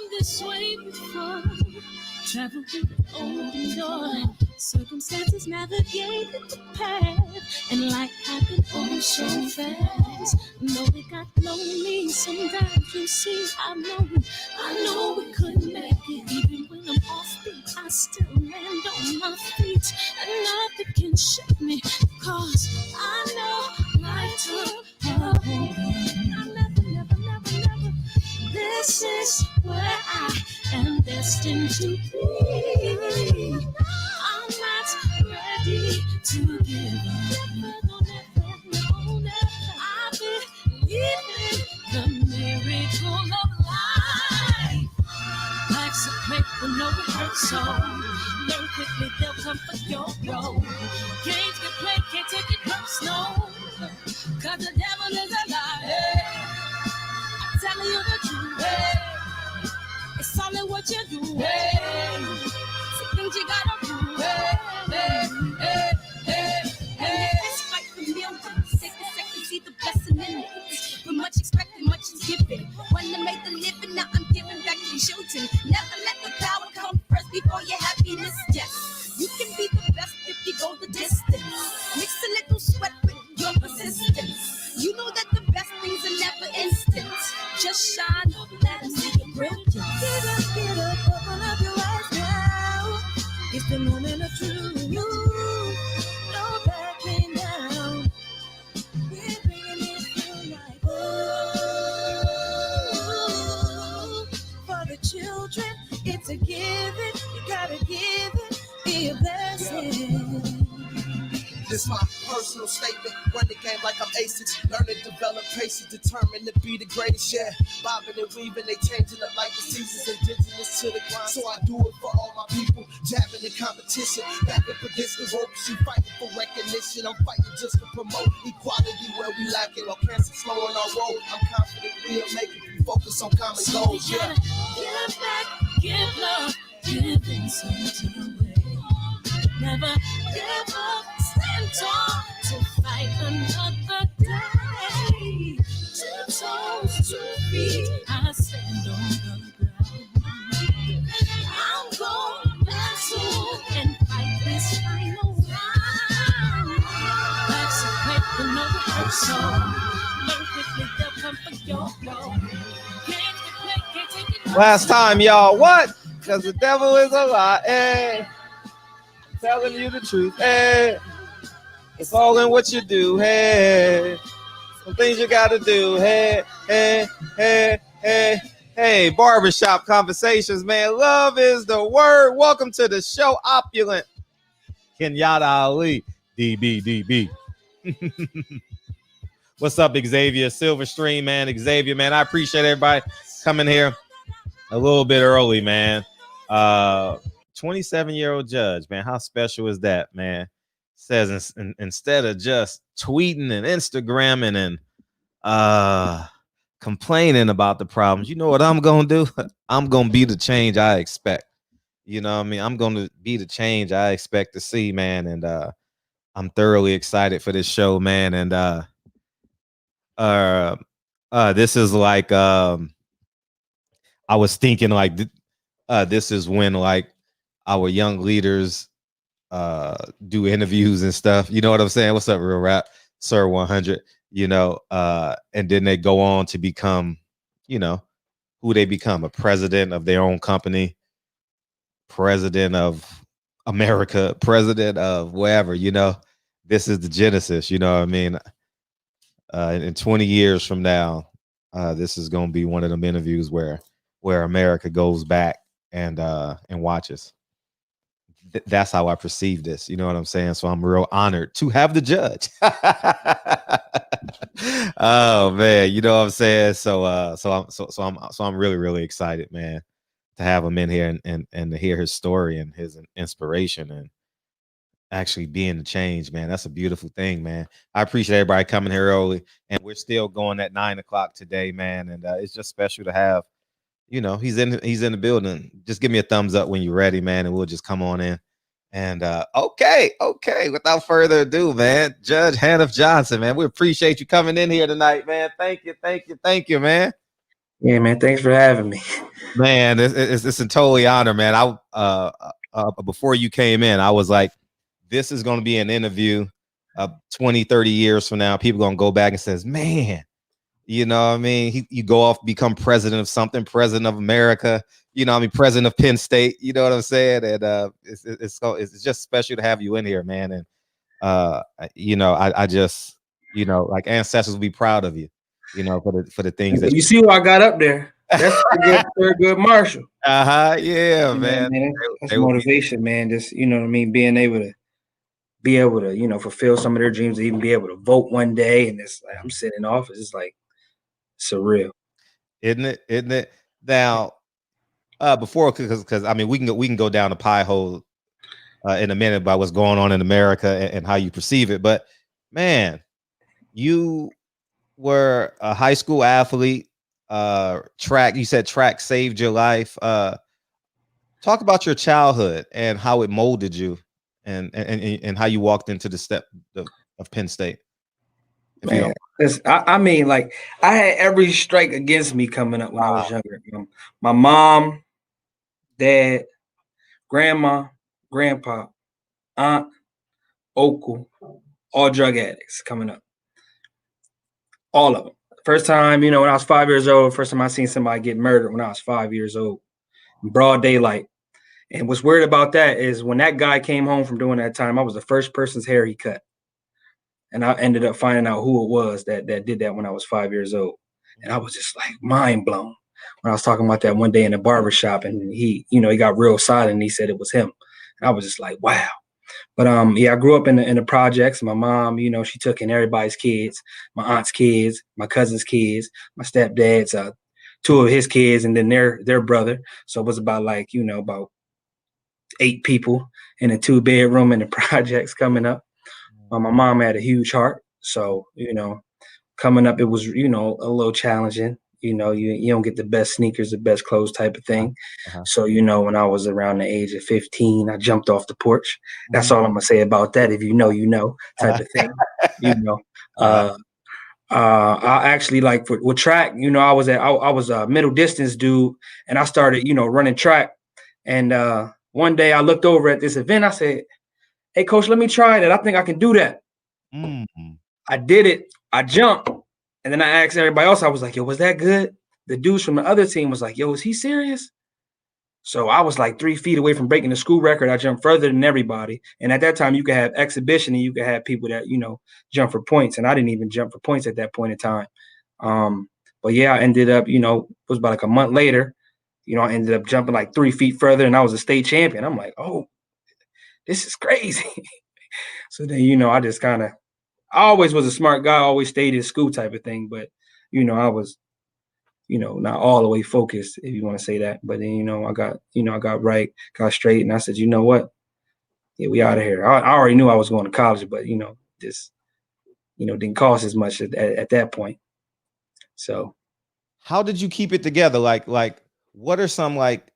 this way before. Travel through the open door. Circumstances navigated the path, and life happened oh so fast. No, it got lonely. Sometimes you see, I know we couldn't make it. Even when I'm off beat, I still land on my feet, and nothing can shake me, cause I know life took a hold. Never. This is where I am destined to be. I'm not ready to give up. No, never. I believe in the miracle of life. Life's a play with no rehearsal. Learn quickly, they'll come for your role. Games get played, can't take it personal. Cause the devil is a liar. I'm telling you the truth. It's all in what you do. Some things you gotta do. It's fight for millions. Take a second, see the blessing in it. But much expected, much is given. When I made the living, now I'm giving back to children. Never let the power come first before your happiness. Yes, you can be the best if you go the distance. Mix a little sweat with your persistence. You know that the best things are never instant. Just shine up, let them see your brilliance. Get up, open up your eyes now. It's the moment of truth. No backing down. We're bringing it through like for the children, it's a given. You gotta give it, be a blessing. This my personal statement. Run the game like I'm aces. Learn to develop patience, determined to be the greatest. Yeah, bobbing and weaving, they changing up like the seasons. Indigenous to the grind, so I do it for all my people. Jabbing the competition, back up against the ropes. You fighting for recognition. I'm fighting just to promote equality where we lacking. Or cancer slowing our road. I'm confident we'll make it. Focus on common goals. Yeah. Give back, give love, give something away. Never give up, stand tall to fight another day. 2 toes, 2 feet, I stand on the ground. I'm going back soon and fight this final round. Life's a play for no rehearsal. Learn quickly, they'll come for your role. Can't take it. Last time, y'all, what? Because the devil is a lie. Hey. Telling you the truth, hey. It's all in what you do, hey. Some things you gotta do, hey. Barbershop conversations, man. Love is the word. Welcome to the show, Opulent Kenyatta Ali, DB. What's up, Xavier Silverstream, man? Xavier, man, I appreciate everybody coming here a little bit early, man. 27-year-old judge, man. How special is that, man? Says instead of just tweeting and Instagramming and complaining about the problems, you know what I'm gonna do? I'm gonna be the change I expect. You know what I mean? I'm gonna be the change I expect to see, man. And I'm thoroughly excited for this show, man. And this is like I was thinking like this is when like our young leaders do interviews and stuff. You know what I'm saying? What's up, Real Rap? Sir 100, you know, and then they go on to become, you know, who they become, a president of their own company, president of America, president of wherever, you know. This is the genesis, you know what I mean? In 20 years from now, this is going to be one of them interviews where America goes back and watches. That's how I perceive this. You know what I'm saying? So I'm real honored to have the judge. Oh man, you know what I'm saying? So I'm really, really excited, man, to have him in here and to hear his story and his inspiration and actually being the change, man. That's a beautiful thing, man. I appreciate everybody coming here early, and we're still going at 9 o'clock today, man. And it's just special to have, you know, he's in the building. Just give me a thumbs up when you're ready, man, and we'll just come on in. And okay. Without further ado, man, Judge Hannah Johnson, man, we appreciate you coming in here tonight, man. Thank you, man. Yeah, man. Thanks for having me. Man, it's a totally honor, man. Before you came in, I was like, this is going to be an interview 20, 30 years from now. People going to go back and says, man, you know what I mean? You go off, become president of something, president of America, you know what I mean? President of Penn State, you know what I'm saying? And it's just special to have you in here, man. And, you know, I just, you know, like ancestors will be proud of you, you know, for the things that you see what I got up there. That's good Marshall. Yeah, man. That's motivation, man. Just, you know what I mean? Being able to, you know, fulfill some of their dreams, even be able to vote one day. And it's like, I'm sitting in office. It's like surreal. Isn't it? Now, before, because I mean, we can go down the pie hole in a minute about what's going on in America and how you perceive it. But man, you were a high school athlete. Track, you said track saved your life. Talk about your childhood and how it molded you, and how you walked into the step of Penn State. Man, I mean, like, I had every strike against me coming up when I was younger. My mom, dad, grandma, grandpa, aunt, uncle, all drug addicts coming up. All of them. First time, you know, when I was 5 years old, first time I seen somebody get murdered when I was 5 years old, in broad daylight. And what's weird about that is when that guy came home from doing that time, I was the first person's hair he cut. And I ended up finding out who it was that did that when I was 5 years old. And I was just like mind blown when I was talking about that one day in the barbershop, and he, you know, he got real silent and he said it was him. And I was just like, wow. But yeah, I grew up in the projects. My mom, you know, she took in everybody's kids, my aunt's kids, my cousin's kids, my stepdad's, two of his kids, and then their brother. So it was about, like, you know, about 8 people in a 2-bedroom in the projects coming up. My mom had a huge heart. So, you know, coming up, it was, you know, a little challenging. You know, you don't get the best sneakers, the best clothes type of thing. So, you know, when I was around the age of 15, I jumped off the porch. That's all I'm going to say about that. If you know type of thing, you know. I actually, like, with track, you know, I was a middle distance dude, and I started, you know, running track. And one day I looked over at this event. I said, hey, coach, let me try that. I think I can do that. I did it. I jumped. And then I asked everybody else, I was like, yo, was that good? The dudes from the other team was like, yo, is he serious? So I was like 3 feet away from breaking the school record. I jumped further than everybody. And at that time, you could have exhibition and you could have people that, you know, jump for points. And I didn't even jump for points at that point in time. But yeah, I ended up, you know, it was about like a month later, you know, I ended up jumping like 3 feet further, and I was a state champion. I'm like, oh, this is crazy. So then, you know, I just kind of, I always was a smart guy, always stayed in school type of thing. But, you know, I was, you know, not all the way focused, if you want to say that. But then, you know, I got right, got straight. And I said, you know what? Yeah, we out of here. I already knew I was going to college, but, you know, just, you know, didn't cost as much at that point. So. How did you keep it together? Like, what are some, like,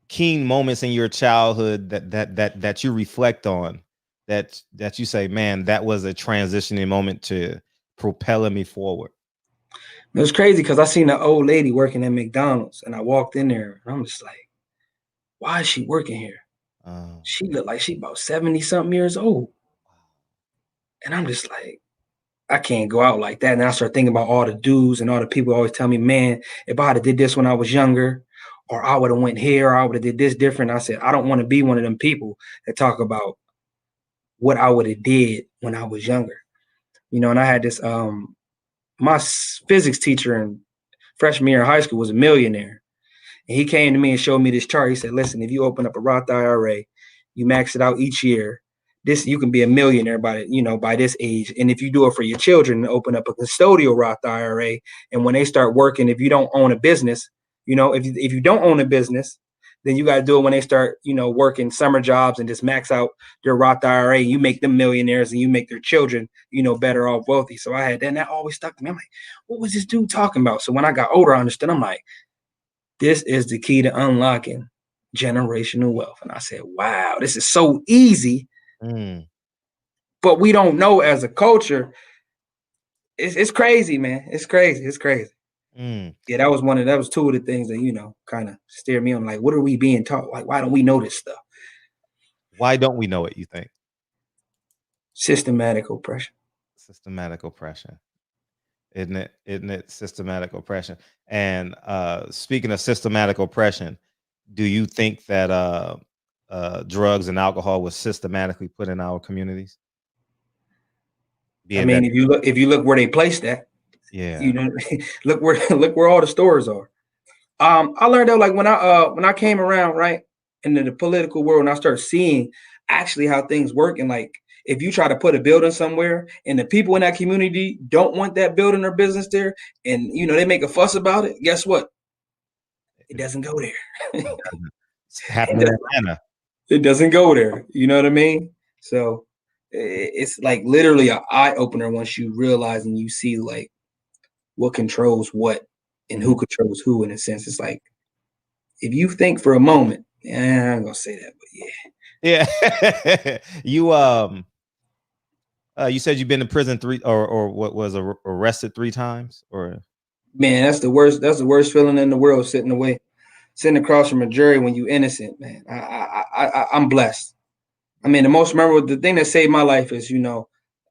keen moments in your childhood that you reflect on, that you say, man, that was a transitioning moment to propelling me forward? It was crazy because I seen an old lady working at McDonald's, and I walked in there, and I'm just like, why is she working here? She looked like she about 70-something years old. And I'm just like, I can't go out like that. And I start thinking about all the dudes and all the people always tell me, man, if I had did this when I was younger, or I would have went here, or I would have did this different. I said, I don't want to be one of them people that talk about what I would have did when I was younger. You know, and I had this, my physics teacher in freshman year of high school was a millionaire. And he came to me and showed me this chart. He said, listen, if you open up a Roth IRA, you max it out each year, you can be a millionaire by this age. And if you do it for your children, open up a custodial Roth IRA. And when they start working, if you don't own a business, you know, if you don't own a business, then you got to do it when they start, you know, working summer jobs and just max out their Roth IRA. You make them millionaires and you make their children, you know, better off, wealthy. So I had that, and that always stuck to me. I'm like, what was this dude talking about? So when I got older, I understood. I'm like, this is the key to unlocking generational wealth. And I said, wow, this is so easy. But we don't know as a culture. It's crazy, man. It's crazy. Yeah, that was two of the things that, kind of steered me on. Like, what are we being taught? Like, why don't we know this stuff? Why don't we know it, you think? Systematic oppression. Systematic oppression. Isn't it systematic oppression? And speaking of systematic oppression, do you think that drugs and alcohol was systematically put in our communities? I mean, if you look where they placed that, look where all the stores are. I learned that like when I came around right into the political world and I started seeing actually how things work, and like if you try to put a building somewhere and the people in that community don't want that building or business there, and they make a fuss about it, guess what? It doesn't go there. It's happening in Atlanta. It doesn't go there. You know what I mean? So it's like literally an eye opener once you realize and you see like what controls what and who controls who. In a sense, it's like if you think for a moment, I'm gonna say that, but yeah. You said you've been to prison 3 or what was arrested 3 times, or man, that's the worst feeling in the world, sitting across from a jury when you innocent, man. I'm blessed. I mean, the thing that saved my life is,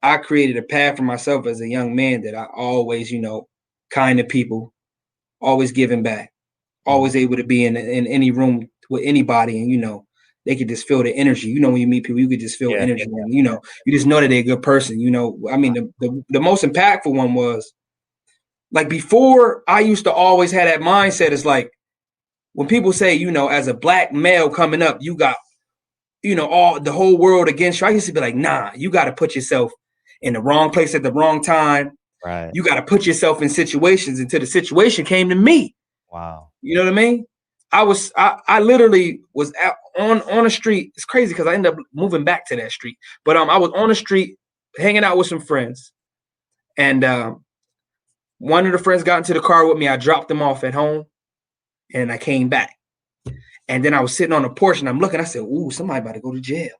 I created a path for myself as a young man that I always, kind to people, always giving back, always able to be in any room with anybody, and they could just feel the energy. When you meet people, you could just feel energy, and you just know that they're a good person. I mean, the most impactful one was like before. I used to always have that mindset. It's like when people say, as a black male coming up, you got all the whole world against you. I used to be like, nah, you got to put yourself in the wrong place at the wrong time. Right. You got to put yourself in situations until the situation came to me. Wow. You know what I mean? I literally was out on a street. It's crazy because I ended up moving back to that street. But I was on the street hanging out with some friends. And one of the friends got into the car with me. I dropped them off at home and I came back. And then I was sitting on the porch and I'm looking, I said, ooh, somebody about to go to jail.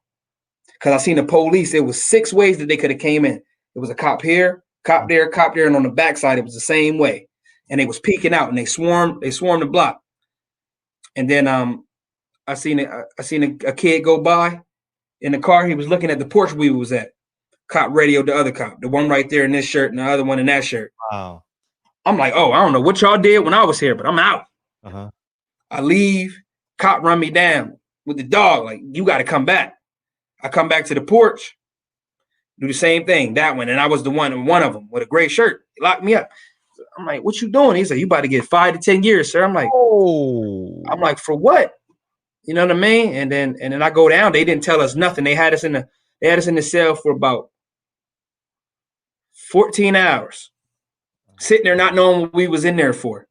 Because I seen the police. There was 6 ways that they could have came in. There was a cop here, cop there, and on the backside, it was the same way. And they was peeking out and they swarmed the block. And then I seen a kid go by in the car. He was looking at the porch we was at. Cop radioed the other cop, the one right there in this shirt and the other one in that shirt. Wow. I'm like, oh, I don't know what y'all did when I was here, but I'm out. Uh-huh. I leave. Cop run me down with the dog. Like, you got to come back. I come back to the porch, do the same thing, that one. And I was one of them with a gray shirt. He locked me up. I'm like, what you doing? He said, you about to get 5 to 10 years, sir. I'm like, oh. I'm like, for what? You know what I mean? And then I go down. They didn't tell us nothing. They had us in the cell for about 14 hours, sitting there not knowing what we was in there for.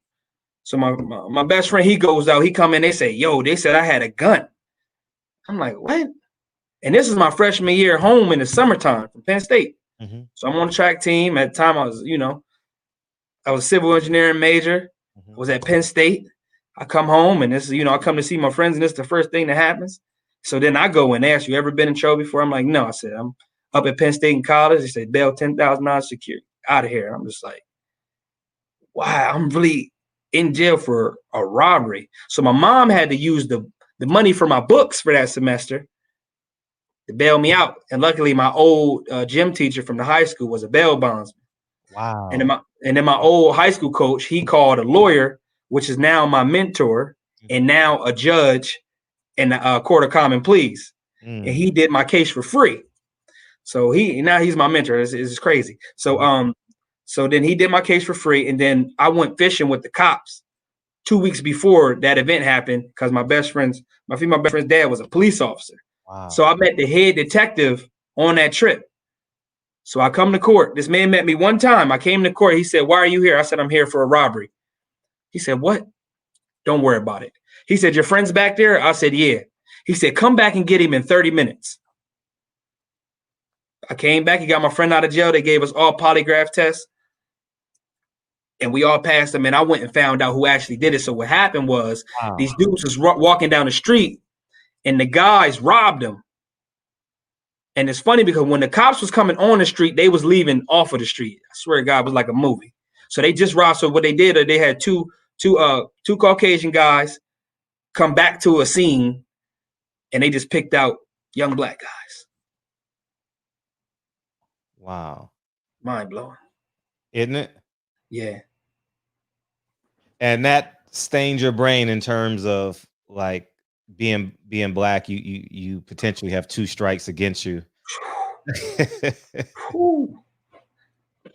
So my best friend, he goes out, he come in, they say, yo, they said I had a gun. I'm like, what? And this is my freshman year home in the summertime from Penn State. Mm-hmm. So I'm on the track team. At the time I was a civil engineering major. Mm-hmm. I was at Penn State. I come home and this, I come to see my friends and this is the first thing that happens. So then I go and ask, you ever been in trouble before? I'm like, no. I said, I'm up at Penn State in college. They said, bail $10,000 security, out of here. I'm just like, wow, I'm really in jail for a robbery. So my mom had to use the money for my books for that semester to bail me out. And luckily my old gym teacher from the high school was a bail bondsman. Wow. And then my old high school coach, he called a lawyer, which is now my mentor and now a judge in the Court of Common Pleas. And he did my case for free. So now he's my mentor. It's crazy. So then he did my case for free. And then I went fishing with the cops 2 weeks before that event happened because my female best friend's dad was a police officer. Wow. So I met the head detective on that trip. So I come to court. This man met me one time. I came to court. He said, why are you here? I said, I'm here for a robbery. He said, what? Don't worry about it. He said, your friend's back there? I said, yeah. He said, come back and get him in 30 minutes. I came back. He got my friend out of jail. They gave us all polygraph tests. And we all passed them. And I went and found out who actually did it. So what happened was these dudes was walking down the street and the guys robbed them. And it's funny because when the cops was coming on the street, they was leaving off of the street. I swear to God, it was like a movie. So they just robbed. So what they did, they had two Caucasian guys come back to a scene, and they just picked out young black guys. Wow. Mind blowing. Isn't it? Yeah. And that stains your brain in terms of like being black. You potentially have 2 strikes against you.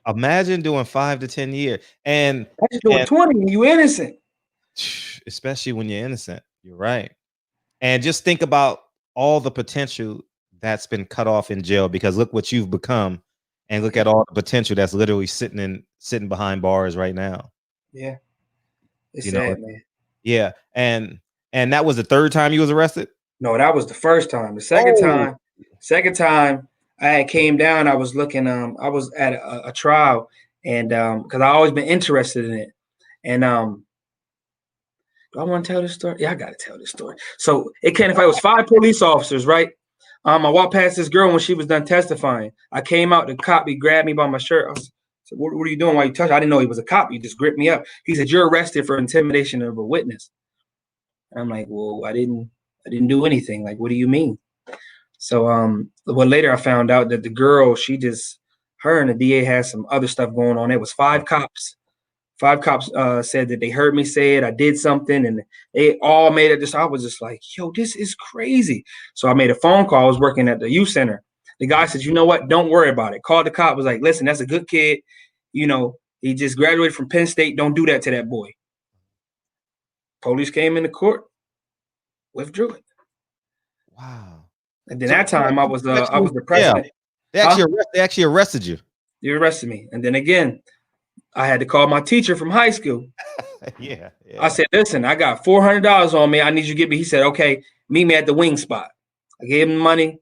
Imagine doing 5 to 10 years, and that's doing 20 when you innocent. Especially when you're innocent. You're right. And just think about all the potential that's been cut off in jail, because look what you've become, and look at all the potential that's literally sitting behind bars right now. Yeah. It's sad, man. Yeah. And that was the 3rd time you was arrested? No, that was the 1st time. The second time I had came down, I was looking, I was at a trial, and because I always been interested in it. And do I want to tell this story? Yeah, I gotta tell this story. So it was 5 police officers, right? I walked past this girl when she was done testifying. I came out, the cop, he grabbed me by my shirt. I said, what are you doing? Why you touch? I didn't know he was a cop. He just gripped me up. He said, "You're arrested for intimidation of a witness." And I'm like, well, I didn't do anything. Like, what do you mean? So well, later I found out that the girl, her and the DA had some other stuff going on. It was 5 cops. 5 cops said that they heard me say it. I did something, and they all made it. I was just like, yo, this is crazy. So I made a phone call. I was working at the youth center. The guy said, you know what? Don't worry about it. Called the cop. Was like, listen, that's a good kid. You know, he just graduated from Penn State. Don't do that to that boy. Police came into court, withdrew it. Wow. And then that time I was the president. Yeah. They actually arrested you. They arrested me. And then again, I had to call my teacher from high school. Yeah. I said, listen, I got $400 on me. I need you to give me. He said, okay, meet me at the wing spot. I gave him the money.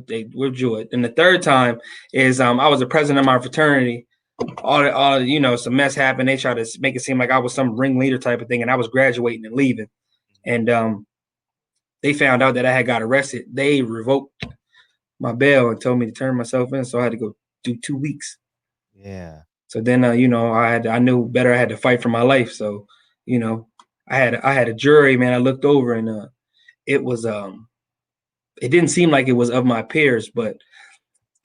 They withdrew it. And the 3rd time is I was the president of my fraternity. All you know, some mess happened. They tried to make it seem like I was some ringleader type of thing, and I was graduating and leaving. And they found out that I had got arrested. They revoked my bail and told me to turn myself in. So I had to go do 2 weeks. Yeah. So then, you know, I knew better. I had to fight for my life. So, you know, I had a jury, man. I looked over, and it was it didn't seem like it was of my peers, but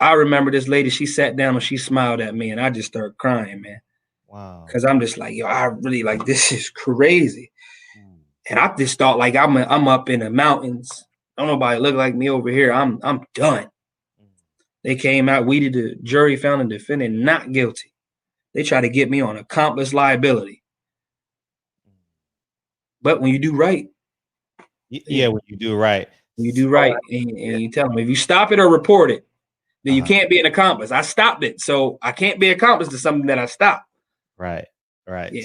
I remember this lady. She sat down and she smiled at me, and I just started crying, man. Wow. Because I'm just like, yo, I really like, this is crazy. And I just thought, like, I'm up in the mountains. Don't nobody look like me over here. I'm done. They came out. The jury found the defendant not guilty. They tried to get me on accomplice liability. But when you do right. Yeah, when you do right. When you do right, and you tell them, if you stop it or report it, then you can't be an accomplice. I stopped it, so I can't be an accomplice to something that I stopped. Right. Yeah.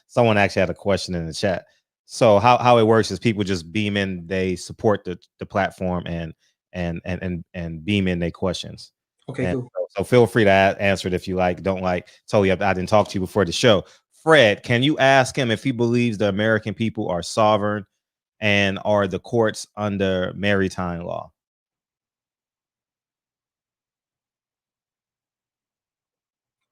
Someone actually had a question in the chat. So how it works is people just beam in, they support the platform and beam in their questions. Okay, cool. So feel free to answer it if you like. Don't like. Totally, I didn't talk to you before the show. Fred, can you ask him if he believes the American people are sovereign and are the courts under maritime law?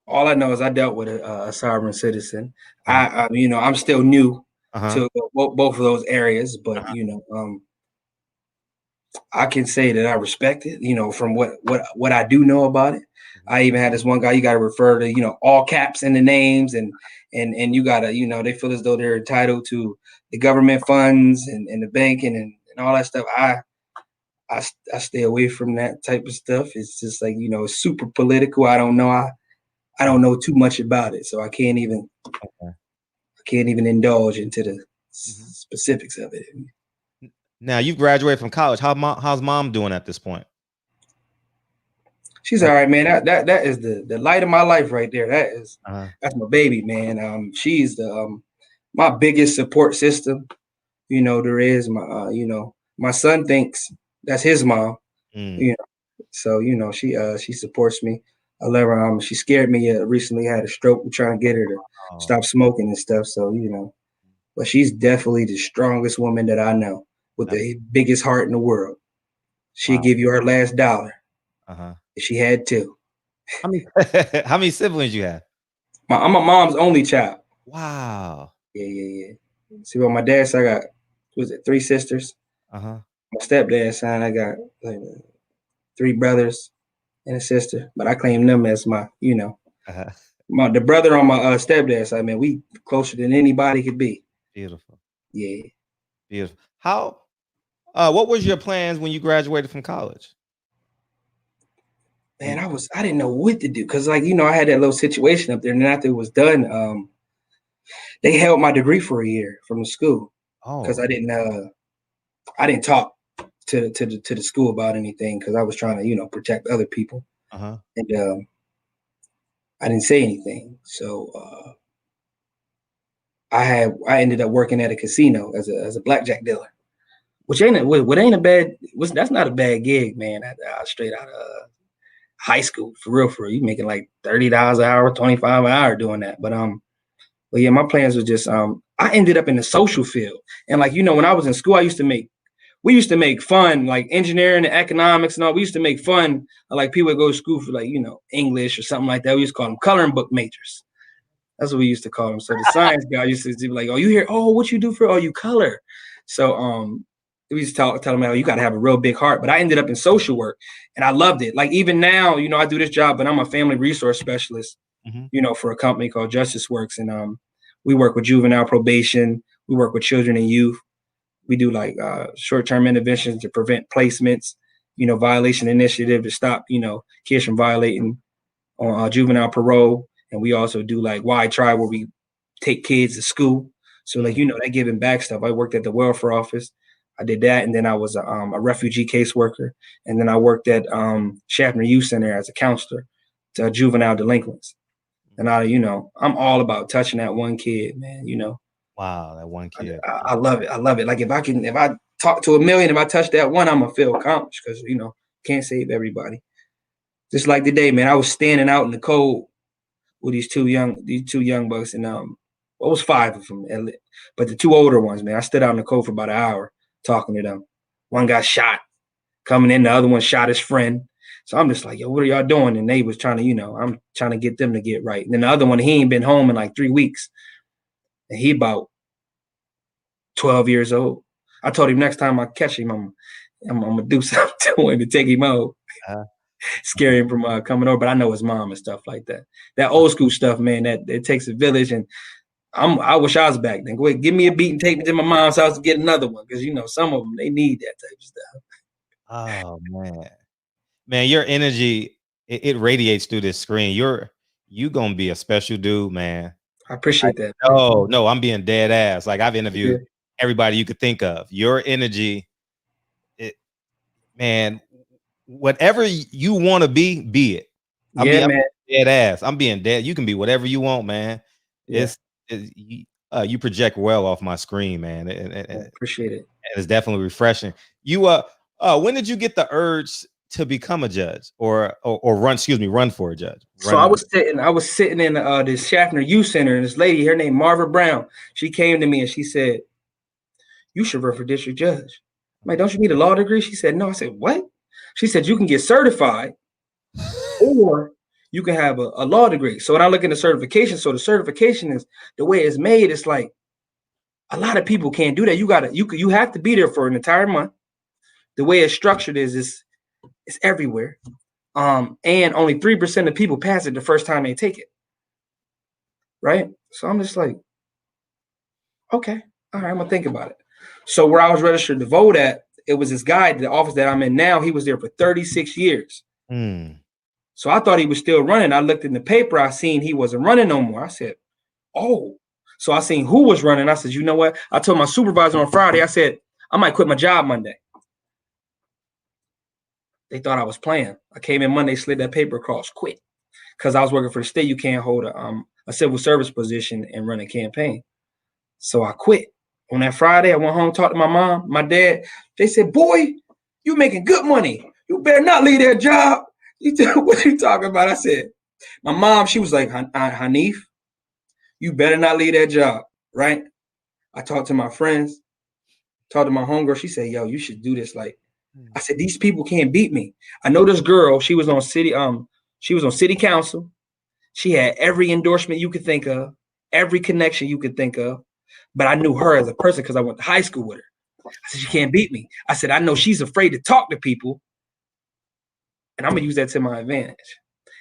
All I know is I dealt with a sovereign citizen. I'm still new to both of those areas, but I can say that I respect it. From what I do know about it. I even had this one guy. You got to refer to all caps in the names, and you got to they feel as though they're entitled to the government funds and the banking and all that stuff. I stay away from that type of stuff. It's just like it's super political. I don't know. I don't know too much about it, so I can't even indulge into the specifics of it. Now you graduated from college. How's mom doing at this point? She's all right, man. That is the light of my life right there. That's my baby, man. She's the my biggest support system. There is my son thinks that's his mom. So she supports me. I love her. She scared me. Recently had a stroke. We're trying to get her to stop smoking and stuff. So but she's definitely the strongest woman that I know, with the biggest heart in the world. She'd give you her last dollar. If she had to. How many siblings you have? I'm my mom's only child. Wow. Yeah. See, well, my dad's side, I got, was it 3 sisters? Uh-huh. My stepdad's side, I got like 3 brothers and a sister, but I claim them as my, Uh-huh. the brother on my stepdad's side, man, we closer than anybody could be. Beautiful. Yeah. Beautiful. How what was your plans when you graduated from college? Man, I didn't know what to do because, like, I had that little situation up there, and then after it was done, they held my degree for a year from the school because Oh. I didn't talk to the school about anything because I was trying to protect other people, Uh-huh. and I didn't say anything. So I ended up working at a casino as a blackjack dealer, which ain't a bad. That's not a bad gig, man. Straight out of high school, for real. You making like $30 an hour, $25 an hour doing that. But yeah, my plans were just I ended up in the social field, and like when I was in school, we used to make fun, like engineering and economics and all. We used to make fun of, like, people would go to school for, like, English or something like that. We used to call them coloring book majors. That's what we used to call them. So the science guy used to be like, "Oh, you here? Oh, what you do for? Oh, you color." So we used to tell them, "Oh, you got to have a real big heart." But I ended up in social work, and I loved it. Like, even now, I do this job, but I'm a family resource specialist, for a company called Justice Works, and we work with juvenile probation. We work with children and youth. We do like short-term interventions to prevent placements, violation initiative to stop, kids from violating on juvenile parole. And we also do like Why Try, where we take kids to school. So, like, that giving back stuff. I worked at the welfare office. I did that. And then I was a refugee caseworker. And then I worked at Schaffner Youth Center as a counselor to juvenile delinquents. And I'm all about touching that one kid, man, Wow, that one kid. I love it. I love it. Like, if I talk to 1 million, if I touch that one, I'm gonna feel accomplished because can't save everybody. Just like today, man, I was standing out in the cold with these two young bucks, and what was 5 of them, but the 2 older ones, man, I stood out in the cold for about an hour talking to them. One got shot coming in, the other one shot his friend. So I'm just like, yo, what are y'all doing? And they was trying to, I'm trying to get them to get right. And then the other one, he ain't been home in like 3 weeks, and he about 12 years old. I told him next time I catch him, I'm gonna do something to him to take him out, scare him from coming over. But I know his mom and stuff like that. That old school stuff, man. That it takes a village, and I wish I was back then. Go ahead, give me a beat and take me to my mom's house to get another one, because some of them, they need that type of stuff. Oh man, your energy it radiates through this screen. You gonna be a special dude, man. I appreciate that. No, I'm being dead ass. Like, I've interviewed everybody you could think of. Your energy, man, whatever you want to be it. I'm man. Dead ass. I'm being dead. You can be whatever you want, man. Yeah. You project well off my screen, man. I appreciate it. It's definitely refreshing. You when did you get the urge to become a judge or run for a judge? So I was sitting in this Schaffner Youth Center, and this lady, her name Marva Brown, she came to me and she said, "You should run for district judge." I'm like, "Don't you need a law degree?" She said, "No." I said, "What?" She said, "You can get certified or you can have a law degree." So when I look into certification, so the certification is the way it's made. It's like a lot of people can't do that. You have to be there for an entire month. The way it's structured is it's everywhere. And only 3% of people pass it the first time they take it. Right? So I'm just like, okay, all right, I'm gonna think about it. So where I was registered to vote at, it was this guy, the office that I'm in now, he was there for 36 years. So I thought he was still running. I looked in the paper, I seen he wasn't running no more. I said, oh. So I seen who was running. I said, you know what? I told my supervisor on Friday, I said, I might quit my job Monday. They thought I was playing. I came in Monday, slid that paper across, quit. Because I was working for the state, you can't hold a civil service position and run a campaign. So I quit. On that Friday, I went home, talked to my mom, my dad. They said, boy, you making good money. You better not leave that job. What are you talking about? I said, my mom, she was like, Hanif, you better not leave that job, right? I talked to my friends, talked to my homegirl. She said, yo, you should do this. Like, I said, these people can't beat me. I know this girl, she was on city council. She had every endorsement you could think of, every connection you could think of. But I knew her as a person because I went to high school with her. I said, she can't beat me. I said, I know she's afraid to talk to people, and I'm going to use that to my advantage.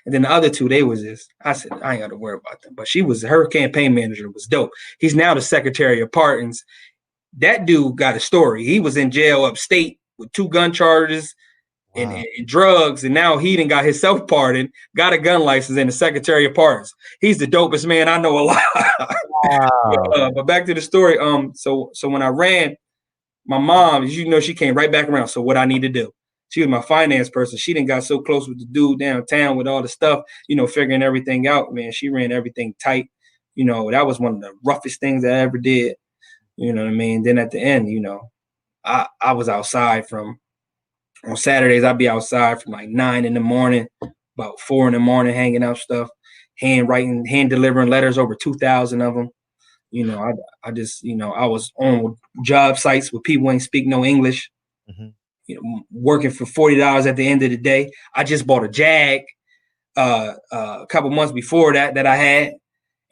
And then the other two, they was just, I said, I ain't got to worry about them. But her campaign manager was dope. He's now the Secretary of Pardons. That dude got a story. He was in jail upstate with 2 gun charges and drugs, and now he done got himself pardoned, got a gun license, and the Secretary of Pardons. He's the dopest man I know a lot. Wow. But back to the story. So when I ran, my mom, she came right back around. So what I need to do? She was my finance person. She done got so close with the dude downtown with all the stuff, figuring everything out, man. She ran everything tight. That was one of the roughest things I ever did. You know what I mean? Then at the end, I was outside on Saturdays, I'd be outside from like 9 in the morning, about 4 in the morning, hanging out stuff, hand delivering letters, over 2,000 of them. I just, I was on job sites where people ain't speak no English, working for $40 at the end of the day. I just bought a Jag a couple months before that I had.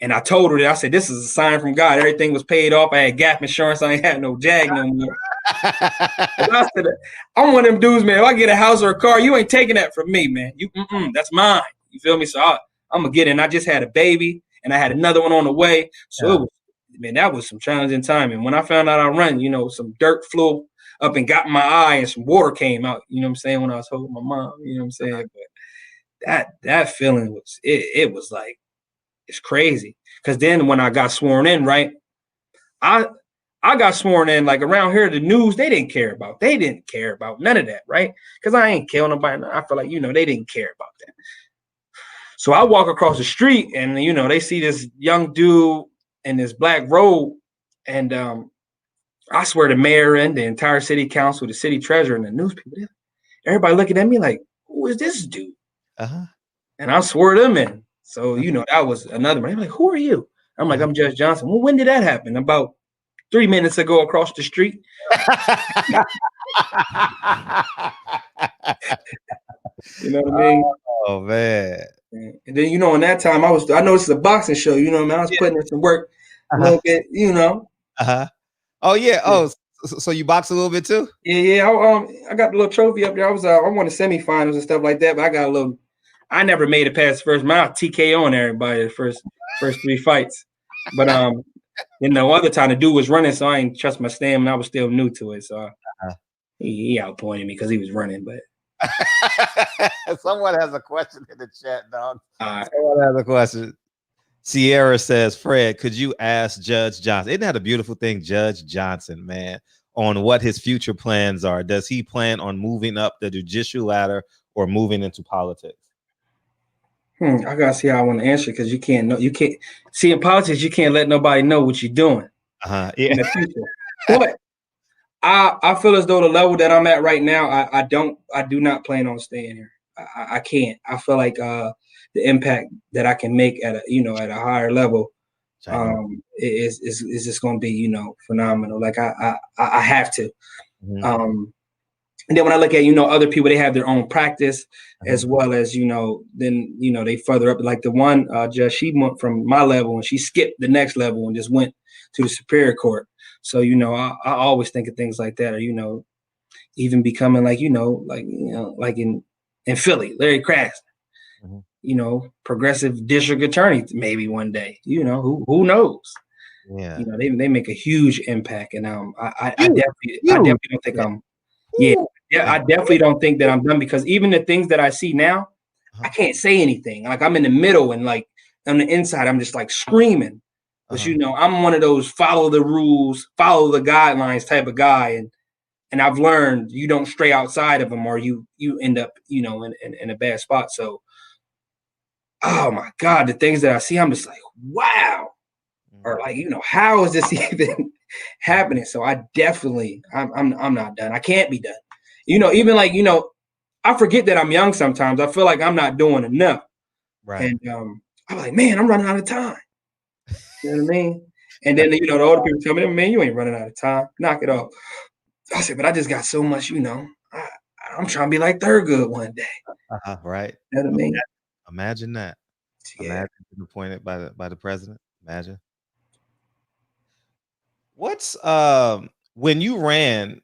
And I told her that, I said, this is a sign from God. Everything was paid off. I had gap insurance. I ain't had no Jag no more. I said, I'm one of them dudes, man. If I get a house or a car, you ain't taking that from me, man. That's mine. You feel me? So I'm going to get it. And I just had a baby, and I had another one on the way. So, that was some challenging time. And when I found out I run, some dirt flew up and got in my eye, and some water came out, you know what I'm saying, when I was holding my mom, you know what I'm saying? But that feeling was, it was like, it's crazy. Because then when I got sworn in, right, I got sworn in, like around here, the news, they didn't care about none of that, right? Because I ain't killing nobody. I feel like, they didn't care about that. So I walk across the street and, they see this young dude in this black robe. And I swear the mayor and the entire city council, the city treasurer, and the newspaper, everybody looking at me like, who is this dude? And I swore them in. So, that was another one. They're like, who are you? I'm like, I'm Judge Johnson. Well, when did that happen? About 3 minutes ago across the street. You know what I mean? Oh, man. And then, in that time, I know this is a boxing show, I was putting in some work a little bit, Oh, yeah. Oh, so you box a little bit too? Yeah. I got the little trophy up there. I won the semifinals and stuff like that, but I never made it past the first round. TKO on everybody the first 3 fights. But other time the dude was running, so I ain't trust my stamina. I was still new to it, so he outpointed me because he was running. But someone has a question in the chat, dog. Someone has a question. Sierra says, Fred, could you ask Judge Johnson? Isn't that a beautiful thing, Judge Johnson, man, on what his future plans are? Does he plan on moving up the judicial ladder or moving into politics? I gotta see how I want to answer, because you can't see in politics, you can't let nobody know what you're doing in the future. But I feel as though the level that I'm at right now, I do not plan on staying here. I can't. I feel like the impact that I can make at a higher level is just going to be phenomenal. Like I have to. And then when I look at, other people, they have their own practice as well as, then, they further up. Like the one judge, she went from my level and she skipped the next level and just went to the Superior Court. So, I always think of things like that, or, even becoming like in Philly, Larry Krasner, progressive district attorney, maybe one day, who knows? Yeah. They make a huge impact. And I definitely don't think I'm. Yeah, I definitely don't think that I'm done, because even the things that I see now, I can't say anything. Like I'm in the middle, and like on the inside, I'm just like screaming. But I'm one of those follow the rules, follow the guidelines type of guy, and I've learned you don't stray outside of them, or you end up in a bad spot. So, oh my God, the things that I see, I'm just like, wow, or like how is this even happening? So I definitely, I'm not done. I can't be done. Even like, I forget that I'm young sometimes. I feel like I'm not doing enough. Right. And I'm like, man, I'm running out of time. You know what I mean? And then, the older people tell me, man, you ain't running out of time. Knock it off. I said, but I just got so much, I'm trying to be like Thurgood one day. Right. You know what I mean? Imagine that. Yeah. Imagine being appointed by the president. Imagine. What's when you ran,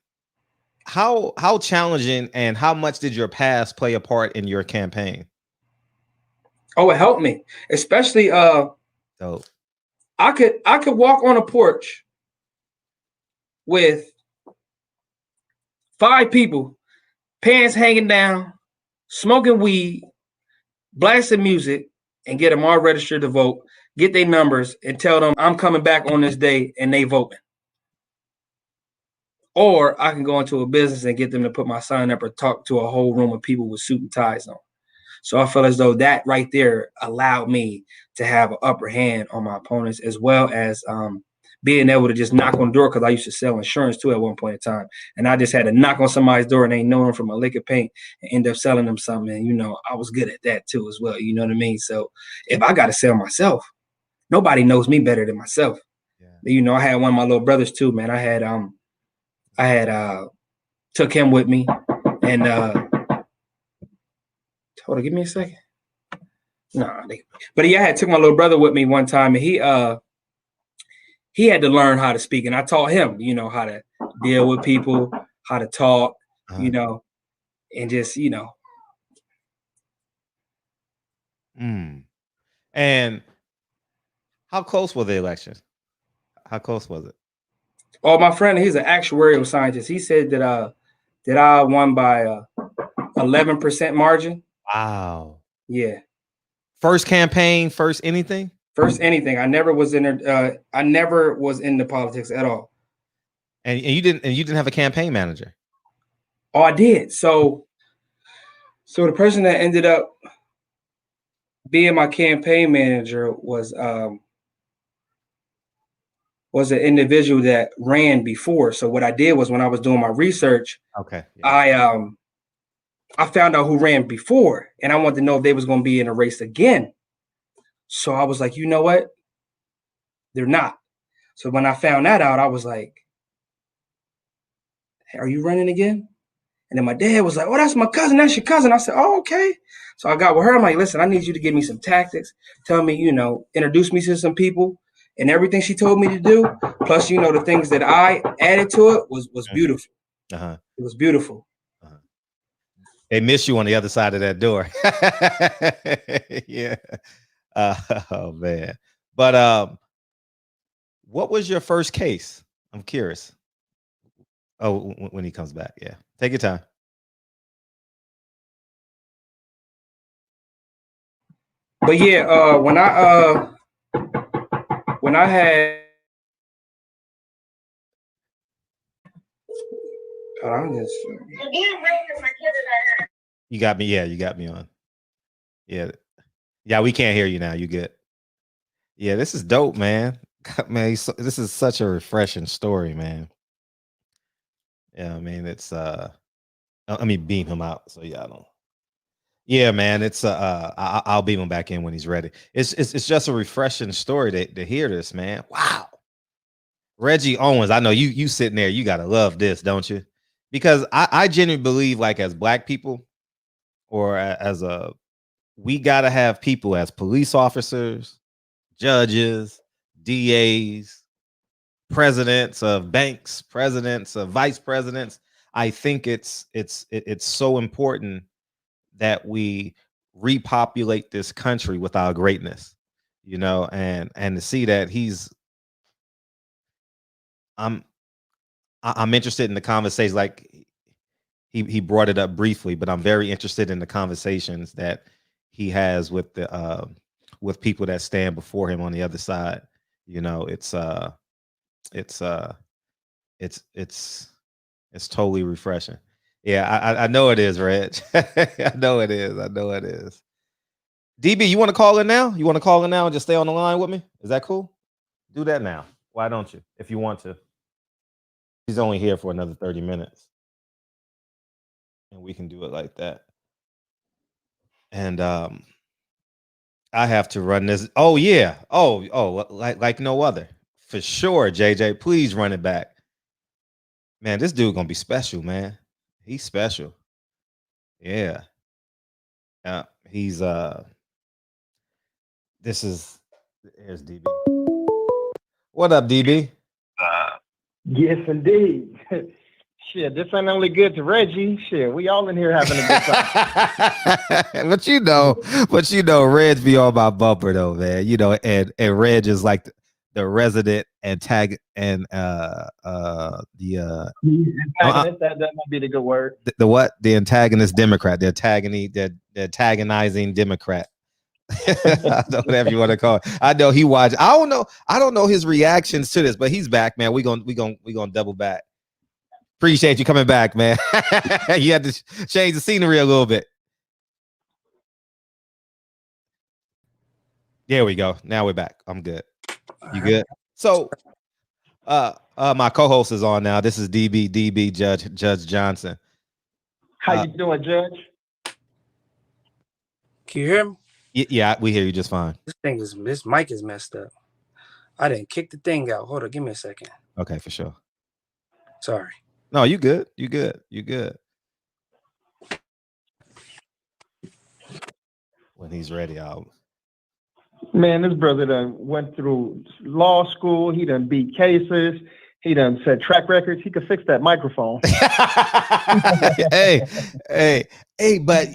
how challenging and how much did your past play a part in your campaign? Oh, it helped me, especially So I could walk on a porch with 5 people, pants hanging down, smoking weed, blasting music, and get them all registered to vote, get their numbers, and tell them I'm coming back on this day and they voting. Or I can go into a business and get them to put my sign up or talk to a whole room of people with suit and ties on. So I feel as though that right there allowed me to have an upper hand on my opponents, as well as being able to just knock on the door, because I used to sell insurance too at one point in time. And I just had to knock on somebody's door and they know them from a lick of paint and end up selling them something. And, you know, I was good at that too as well. You know what I mean? So if I got to sell myself, nobody knows me better than myself. Yeah. You know, I had one of my little brothers too, man. I had took him with me, and hold on, give me a second. But yeah, I had took my little brother with me one time, and he had to learn how to speak, and I taught him, you know, how to deal with people, how to talk, you know, and just, you know. And how close were the elections? How close was it? Oh, my friend, he's an actuarial scientist. He said that I won by 11% margin. Wow. Yeah. First campaign, first anything? First anything. I never was in the politics at all. And you didn't have a campaign manager? Oh, I did. So the person that ended up being my campaign manager was an individual that ran before. So what I did was, when I was doing my research, I found out who ran before, and I wanted to know if they was going to be in a race again. So I was like, you know what? They're not. So when I found that out, I was like, hey, are you running again? And then my dad was like, oh, that's my cousin. That's your cousin. I said, oh, okay. So I got with her. I'm like, listen, I need you to give me some tactics. Tell me, you know, introduce me to some people. And everything she told me to do, plus, you know, the things that I added to it was beautiful. It was beautiful. They miss you on the other side of that door. Yeah. Oh, man. But what was your first case? I'm curious. Oh, when he comes back. Yeah. Take your time. But yeah, when I had You got me. Yeah, you got me on. Yeah. Yeah, we can't hear you now. You good. Yeah, this is dope, man. Man, this is such a refreshing story, man. Yeah, I mean, it's I mean, beam him out so y'all don't. Yeah, man, it's I'll beam him back in when he's ready. It's just a refreshing story to hear this, man. Wow. Reggie Owens, I know you sitting there, you gotta love this, don't you? Because I genuinely believe, like, as Black people, or as we gotta have people as police officers, judges, DAs, presidents of banks, presidents of vice presidents. I think it's so important that we repopulate this country with our greatness, you know, and to see that I'm interested in the conversation. Like, he brought it up briefly, but I'm very interested in the conversations that he has with the with people that stand before him on the other side. You know, it's totally refreshing. Yeah, I know it is, Reg. I know it is. I know it is. DB, you want to call in now? You want to call in now and just stay on the line with me? Is that cool? Do that now. Why don't you? If you want to. He's only here for another 30 minutes. And we can do it like that. And I have to run this. Oh, yeah. Oh, like no other. For sure, JJ. Please run it back. Man, this dude gonna be special, man. He's special. Yeah. He's Here's DB. What up, DB? Yes, indeed. Shit, this ain't only good to Reggie. Shit, we all in here having a good time. but you know, Reg be on my bumper though, man. You know, and Reg is like the resident antagonist and antagonist. That might be the good word. The what? The antagonist Democrat. The antagonizing Democrat. Whatever you want to call it. I know he watched. I don't know his reactions to this, but he's back, man. We gonna double back. Appreciate you coming back, man. You had to change the scenery a little bit. There we go. Now we're back. I'm good. You good? So my co-host is on now. This is DB Judge Johnson. How you doing, Judge? Can you hear me? Yeah, we hear you just fine. This mic is messed up. I didn't kick the thing out. Hold on, give me a second. Okay, for sure. Sorry. No, you good. You good. When he's ready, Man, this brother done went through law school. He done beat cases. He done set track records. He could fix that microphone. hey, but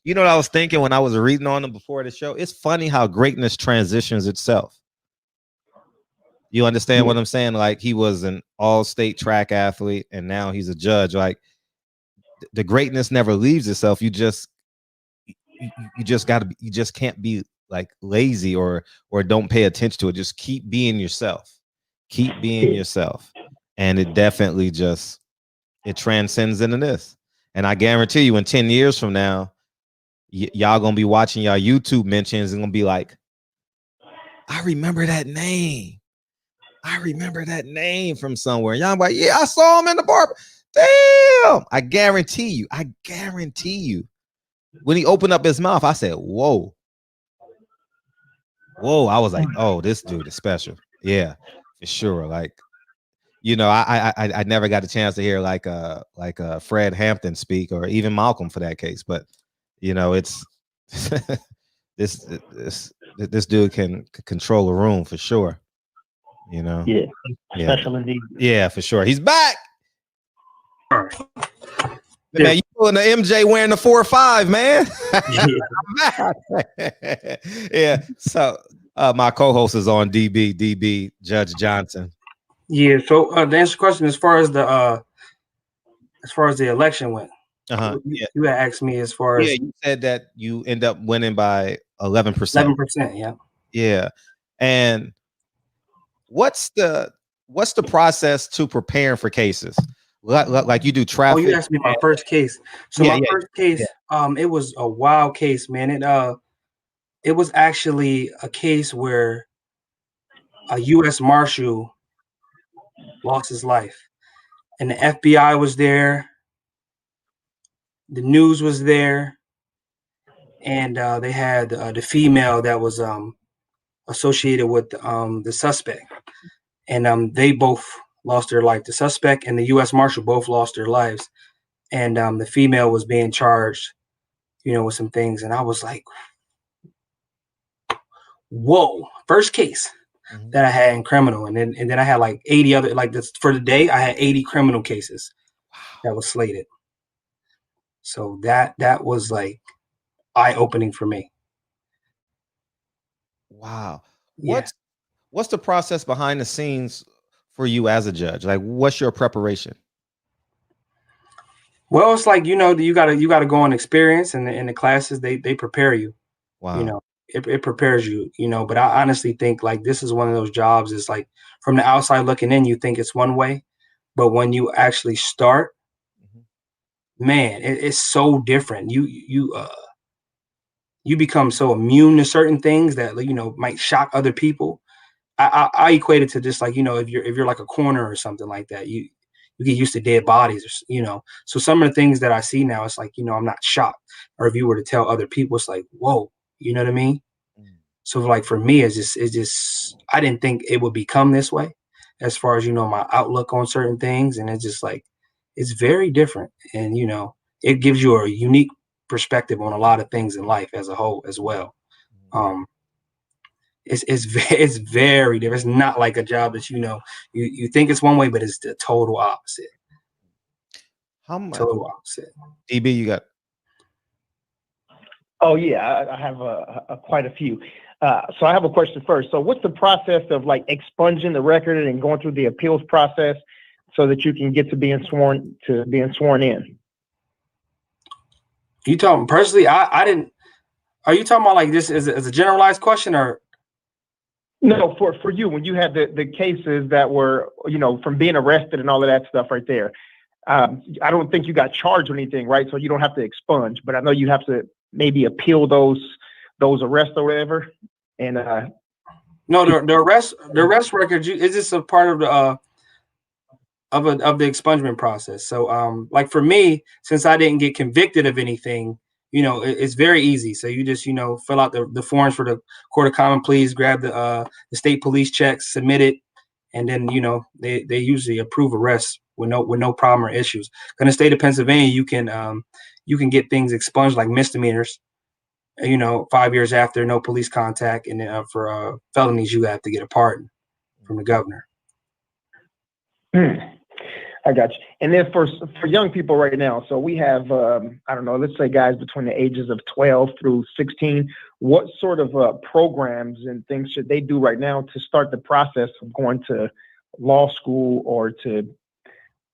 you know what I was thinking when I was reading on him before the show? It's funny how greatness transitions itself. You understand what I'm saying? Like, he was an all-state track athlete, and now he's a judge. Like, the greatness never leaves itself. You just can't be like lazy or don't pay attention to it. Just keep being yourself. Keep being yourself. And it definitely it transcends into this. And I guarantee you, in 10 years from now, y'all gonna be watching y'all YouTube mentions and gonna be like, I remember that name. I remember that name from somewhere. Y'all like, yeah, I saw him in the barber. Damn. I guarantee you. When he opened up his mouth, I said, whoa. I was like, oh, this dude is special. Yeah, for sure. Like, you know, I never got a chance to hear like Fred Hampton speak, or even Malcolm for that case. But you know, it's this dude can control a room for sure. You know, special indeed. Yeah, for sure. He's back. Man, you pulling the MJ wearing the 4-5, man. Yeah. So my co-host is on DB Judge Johnson. Yeah. So to answer the question, as far as the election went, you had asked me as far as you said that you end up winning by 11%. 11%, yeah. Yeah. And what's the process to preparing for cases? Like you do traffic. Oh, you asked me my first case. So my first case, it was a wild case, man. It was actually a case where a U.S. Marshal lost his life, and the FBI was there, the news was there, and they had the female that was associated with the suspect, and they both lost their life. The suspect and the U.S. Marshal both lost their lives, and the female was being charged, with some things. And I was like, whoa, first case that I had in criminal. And then I had like 80 other, like this for the day, I had 80 criminal cases that was slated. So that was like eye-opening for me. Wow. What's the process behind the scenes for you as a judge? Like, what's your preparation? Well, it's like, you gotta go on experience, and in the classes they prepare you. Wow. It prepares you, but I honestly think like this is one of those jobs. It's like from the outside looking in, you think it's one way, but when you actually start, man, it's so different. You become so immune to certain things that might shock other people. I equate it to just like, if you're like a coroner or something like that, you get used to dead bodies, so some of the things that I see now, it's like, I'm not shocked. Or if you were to tell other people, it's like, whoa, you know what I mean? So like for me, it's just I didn't think it would become this way as far as, my outlook on certain things. And it's just like, it's very different. And, it gives you a unique perspective on a lot of things in life as a whole as well. it's very different. It's not like a job that you think it's one way, but it's the total opposite. How much? Total opposite. DB, you got? Oh yeah, I have quite a few. So I have a question first. So what's the process of like expunging the record and going through the appeals process so that you can get to being sworn in? You talking personally? I didn't. Are you talking about like this as a generalized question or? No, for you, when you had the cases that were, from being arrested and all of that stuff right there. I don't think you got charged or anything, right? So you don't have to expunge, but I know you have to maybe appeal those arrests or whatever. And no, the arrest record is this a part of the of the expungement process? So like for me, since I didn't get convicted of anything, it's very easy. So you just fill out the forms for the Court of Common Pleas, grab the state police checks, submit it, and then they usually approve arrests with no problem or issues. In the state of Pennsylvania, you can get things expunged like misdemeanors, 5 years after no police contact, and then for felonies you have to get a pardon from the governor. I got you. And then for young people right now, so we have I don't know, let's say guys between the ages of 12 through 16. What sort of programs and things should they do right now to start the process of going to law school or to,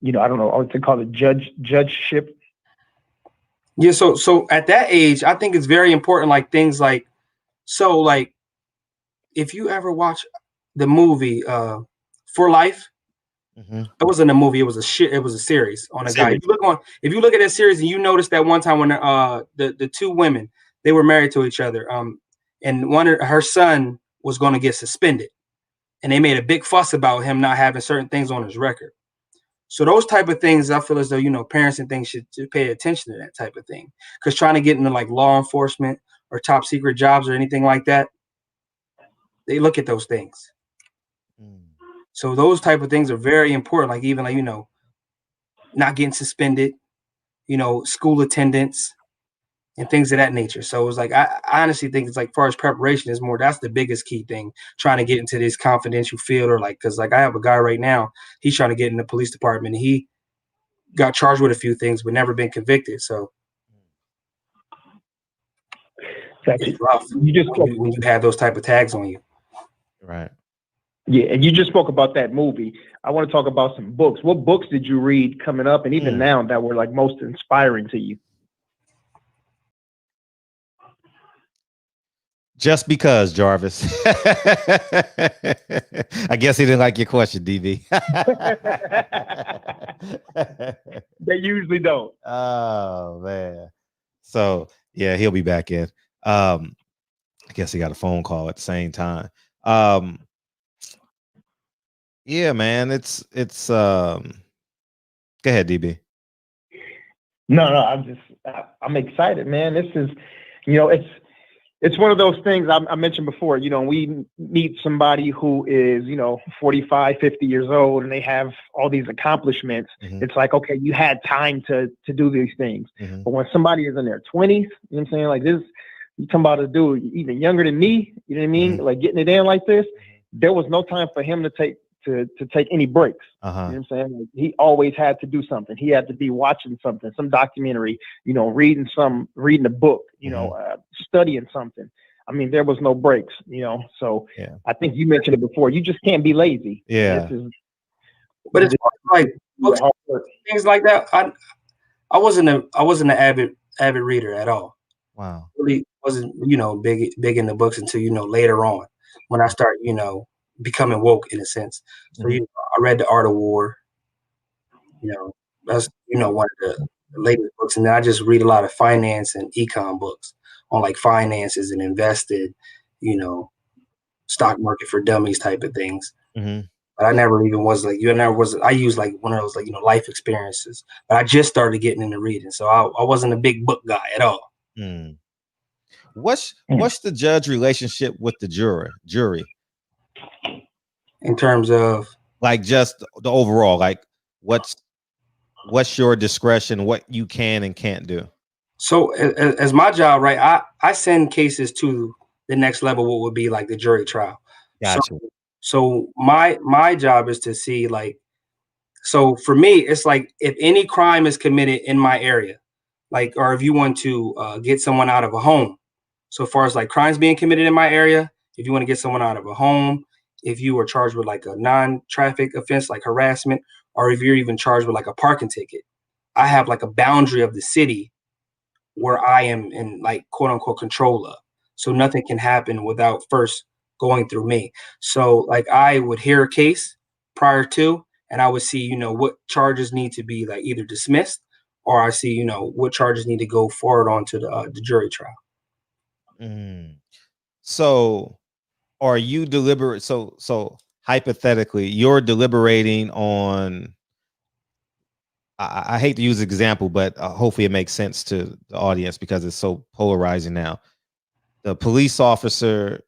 I don't know, what to call it, judgeship? Yeah, so at that age, I think it's very important, like things like, so like if you ever watch the movie For Life, it wasn't a movie, it was a series on a guy. If you look at that series and you notice that one time when the two women, they were married to each other, and her son was going to get suspended, and they made a big fuss about him not having certain things on his record. So those type of things, I feel as though, parents and things should pay attention to that type of thing. Because trying to get into like law enforcement or top secret jobs or anything like that, they look at those things. So those type of things are very important. Like even like, not getting suspended, school attendance and things of that nature. So it's like, I honestly think it's like, far as preparation is more, that's the biggest key thing, trying to get into this confidential field, or like, cause like I have a guy right now, he's trying to get in the police department. And he got charged with a few things, but never been convicted. So it's rough when you have those type of tags on you. Right. Yeah, and you just spoke about that movie. I want to talk about some books. What books did you read coming up and even now that were like most inspiring to you? Just because, Jarvis. I guess he didn't like your question, DB. They usually don't. Oh man. So yeah, he'll be back in. I guess he got a phone call at the same time. Yeah, man. It's go ahead, DB. No, I'm excited, man. This is, it's one of those things I mentioned before. We meet somebody who is, 45, 50 years old, and they have all these accomplishments. It's like, okay, you had time to do these things. But when somebody is in their 20s, what I'm saying? Like this, you talking about a dude even younger than me, you know what I mean? Like getting it in like this, there was no time for him to take any breaks. You know what I'm saying? Like, he always had to do something. He had to be watching something, some documentary, reading a book, studying something. I mean, there was no breaks, so yeah. I think you mentioned it before. You just can't be lazy. Yeah. But it's like books, things like that. I wasn't an avid reader at all. Wow. Really wasn't, big in the books until, later on when I start, becoming woke in a sense. So I read The Art of War. That's one of the latest books, and then I just read a lot of finance and econ books on like finances and invested, stock market for dummies type of things. But I never even was like I used like one of those like life experiences. But I just started getting into reading, so I wasn't a big book guy at all. What's the judge relationship with the jury? In terms of like just the overall, like what's your discretion, what you can and can't do? So as my job, right, I send cases to the next level, what would be like the jury trial. Gotcha. So my job is to see like, so for me, it's like if any crime is committed in my area, like, or if you want to get someone out of a home, so far as like crimes being committed in my area, if you want to get someone out of a home, if you are charged with like a non-traffic offense, like harassment, or if you're even charged with like a parking ticket, I have like a boundary of the city where I am in like quote unquote control of. So nothing can happen without first going through me. So like I would hear a case prior to, and I would see, you know, what charges need to be like either dismissed, or I see, you know, what charges need to go forward onto the jury trial. So are you deliberate? So hypothetically, you're deliberating on, I hate to use example, but hopefully it makes sense to the audience because it's so polarizing now. The police officer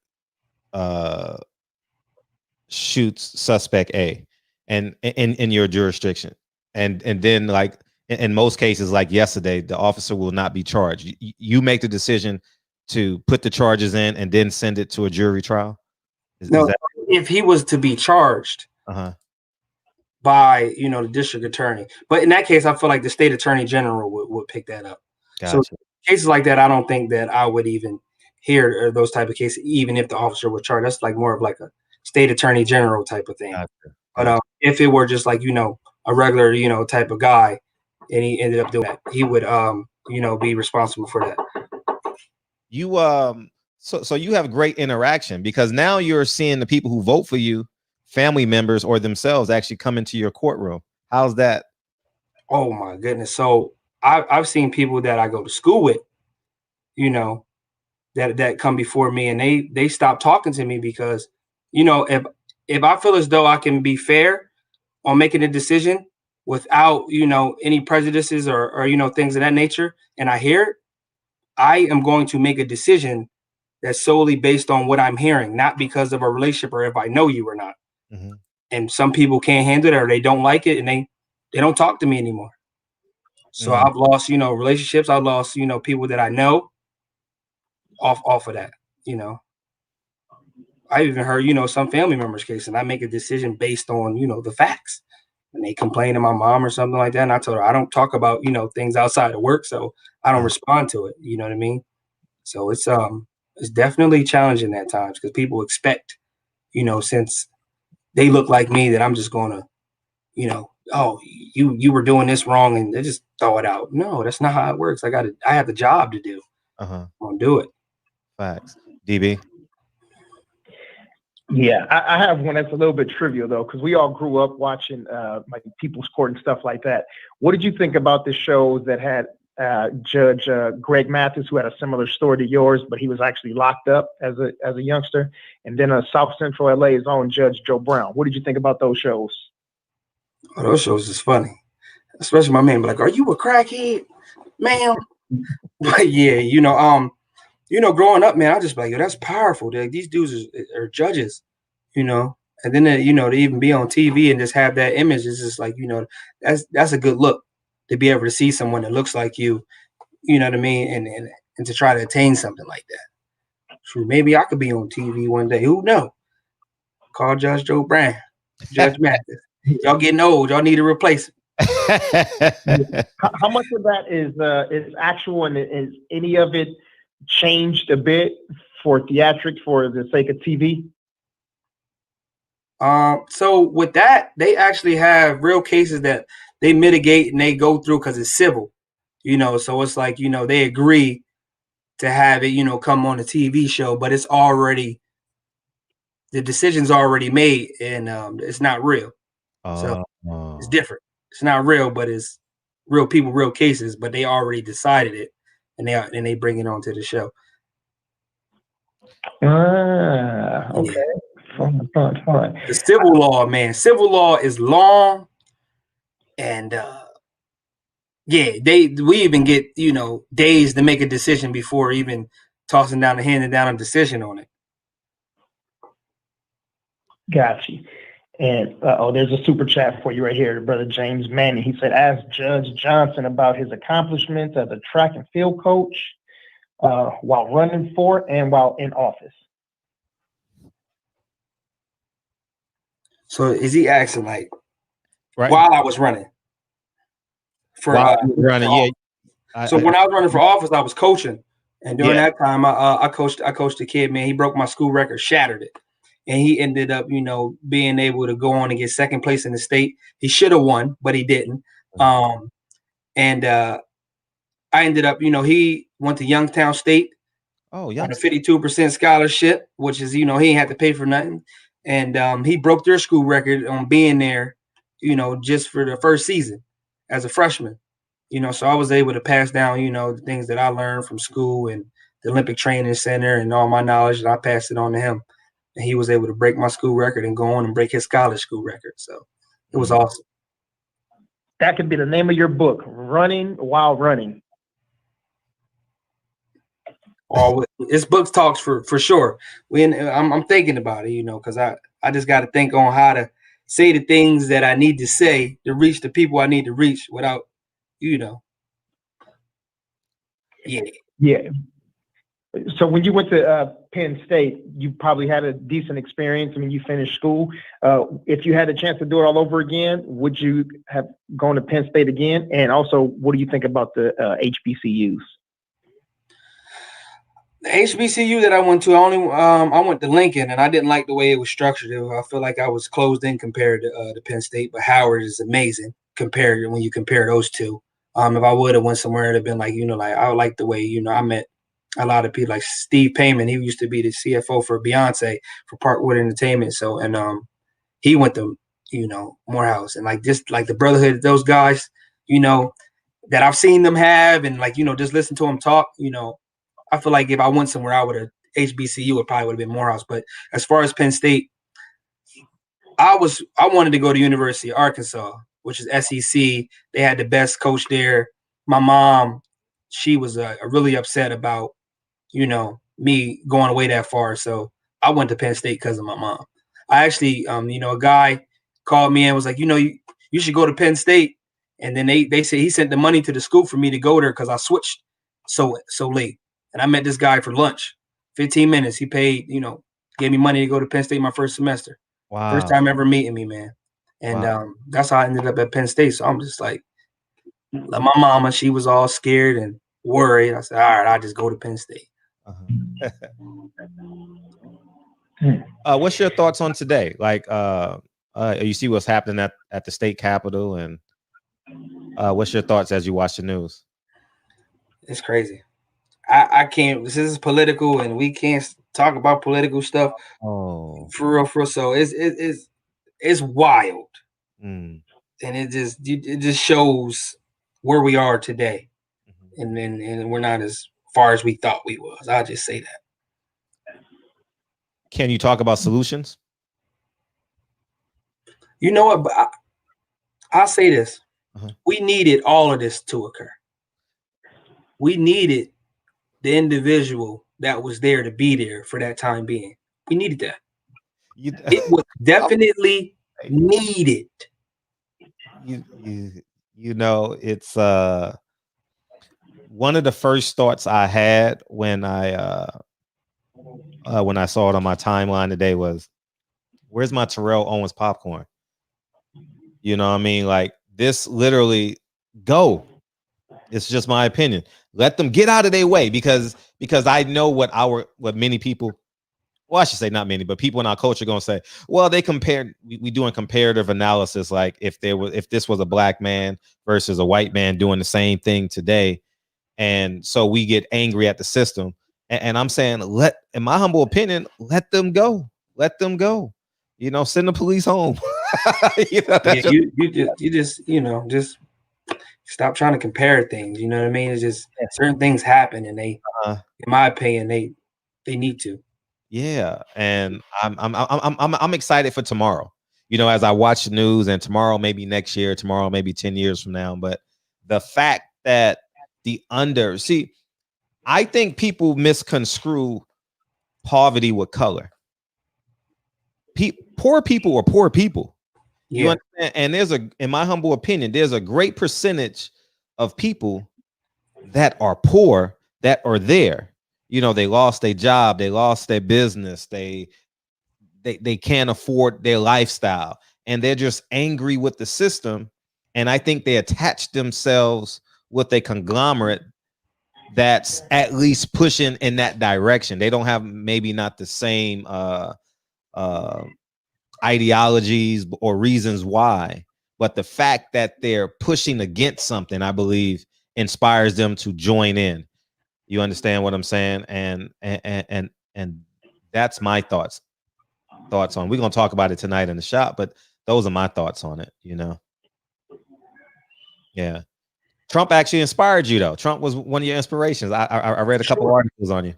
shoots suspect A, and in your jurisdiction, and then like in most cases, like yesterday, the officer will not be charged. You make the decision to put the charges in and then send it to a jury trial. No, if he was to be charged by, you know, the district attorney, but in that case, I feel like the state attorney general would pick that up. Gotcha. So cases like that, I don't think that I would even hear those type of cases, even if the officer was charged. That's like more of like a state attorney general type of thing. Gotcha. But if it were just like, you know, a regular, you know, type of guy, and he ended up doing that, he would, you know, be responsible for that. You so you have great interaction because now you're seeing the people who vote for you, family members or themselves, actually come into your courtroom. How's that? Oh my goodness. So I've seen people that I go to school with, you know, that come before me, and they stop talking to me because, you know, if I feel as though I can be fair on making a decision without, you know, any prejudices or you know, things of that nature, and I hear it, I am going to make a decision that's solely based on what I'm hearing, not because of a relationship or if I know you or not. And some people can't handle it or they don't like it, and they don't talk to me anymore. So I've lost, you know, relationships. I've lost, you know, people that I know off of that, you know. I even heard, you know, some family members' case, and I make a decision based on, you know, the facts. And they complain to my mom or something like that, and I told her I don't talk about, you know, things outside of work, so I don't respond to it. You know what I mean? So it's definitely challenging at times because people expect, you know, since they look like me, that I'm just gonna, you know, oh, you were doing this wrong, and they just throw it out. No, that's not how it works. I have the job to do. I'm gonna do it. Facts. DB. Yeah, I have one that's a little bit trivial though, because we all grew up watching like People's Court and stuff like that. What did you think about the shows that had Judge Greg Mathis, who had a similar story to yours, but he was actually locked up as a youngster, and then South Central LA's own Judge Joe Brown? What did you think about those shows? Oh, those shows is funny, especially my man be like, "Are you a crackhead, ma'am?" But yeah, you know, growing up, man, I just be like, yo, that's powerful. These dudes are judges, you know, and then you know, to even be on TV and just have that image is just like, you know, that's a good look to be able to see someone that looks like you know what I mean, and to try to attain something like that. So maybe I could be on TV one day. Who knows? Call Judge Joe Brown, Judge Mathis. Y'all getting old. Y'all need to replace him. How much of that is actual, and is any of it changed a bit for theatrics for the sake of TV? So with that, they actually have real cases that they mitigate and they go through because it's civil, you know. So it's like, you know, they agree to have it, you know, come on a TV show, but it's already, the decision's already made, and it's not real. So it's different. It's not real, but it's real people, real cases, but they already decided it, and they bring it onto the show. Okay. Yeah. Fun. The civil law, man. Civil law is long, and yeah, we even get, you know, days to make a decision before even tossing down and handing down a decision on it. Gotcha. And there's a super chat for you right here, brother James Manning. He said, ask Judge Johnson about his accomplishments as a track and field coach. while running for and while in office. So is he asking like Right. while I was running for While you were running, yeah. So when I was running for office, I was coaching, and during that time, I coached a kid. Man, he broke my school record, shattered it, and he ended up, being able to go on and get second place in the state. He should have won, but he didn't. And I ended up, he went to Youngstown State. On a 52% scholarship, which is, he ain't had to pay for nothing. And he broke their school record on being there, just for the first season as a freshman. So I was able to pass down, the things that I learned from school and the Olympic Training Center and all my knowledge, and I passed it on to him. And he was able to break my school record and go on and break his college school record. So it was awesome. That could be the name of your book, Running While Running. This book talks for sure. I'm thinking about it, because I just got to think on how to say the things that I need to say to reach the people I need to reach without, Yeah. So when you went to Penn State, you probably had a decent experience. I mean, you finished school. If you had a chance to do it all over again, would you have gone to Penn State again? And also, what do you think about the HBCUs? The HBCU that I went to, I went to Lincoln, and I didn't like the way it was structured. I feel like I was closed in compared to Penn State, but Howard is amazing compared to when you compare those two. If I would have went somewhere, it'd have been like, I like the way, I met a lot of people like Steve Payman. He used to be the CFO for Beyonce for Parkwood Entertainment. So, and he went to, Morehouse, and like the brotherhood of those guys, that I've seen them have, and like, just listen to them talk, I feel like if I went somewhere, I would have HBCU. It probably would have been Morehouse. But as far as Penn State, I wanted to go to University of Arkansas, which is SEC. They had the best coach there. My mom, she was really upset about, me going away that far. So I went to Penn State because of my mom. I actually, a guy called me and was like, you should go to Penn State. And then they said he sent the money to the school for me to go there because I switched so late. And I met this guy for lunch, 15 minutes. He paid, gave me money to go to Penn State my first semester. Wow. First time ever meeting me, man. And that's how I ended up at Penn State. So I'm just like my mama, she was all scared and worried. I said, all right, I'll just go to Penn State. What's your thoughts on today? Like, you see what's happening at the state capitol, and what's your thoughts as you watch the news? It's crazy. I can't. This is political, and we can't talk about political stuff. Oh, for real. So it's wild, and it just shows where we are today, and we're not as far as we thought we was. I'll just say that. Can you talk about solutions? You know what? But I'll say this: we needed all of this to occur. We needed the individual that was there to be there for that time being. We needed that. It was definitely needed. It's one of the first thoughts I had when I saw it on my timeline today was, where's my Terrell Owens popcorn? You know what I mean? Like, this literally go. It's just my opinion. Let them get out of their way because I know what many people, well, I should say not many, but people in our culture are going to say, well, they compared, we doing comparative analysis. Like if this was a black man versus a white man doing the same thing today. And so we get angry at the system. And I'm saying, in my humble opinion, let them go. Let them go. Send the police home. Just stop trying to compare things. You know what I mean? It's just certain things happen, and they, in my opinion, they need to. Yeah, and I'm excited for tomorrow. As I watch the news, and tomorrow maybe next year, tomorrow maybe 10 years from now. But the fact that I think people misconstrue poverty with color. Poor people are poor people. You understand? And in my humble opinion, there's a great percentage of people that are poor that are there. they lost their job, they lost their business, they can't afford their lifestyle, and they're just angry with the system. And I think they attach themselves with a conglomerate that's at least pushing in that direction. They don't have maybe not the same ideologies or reasons why, but the fact that they're pushing against something, I believe, inspires them to join in. You understand what I'm saying? And that's my thoughts on. We're gonna talk about it tonight in the shop, but those are my thoughts on it. Yeah. Trump actually inspired you, though. Trump was one of your inspirations. I read a couple articles on you,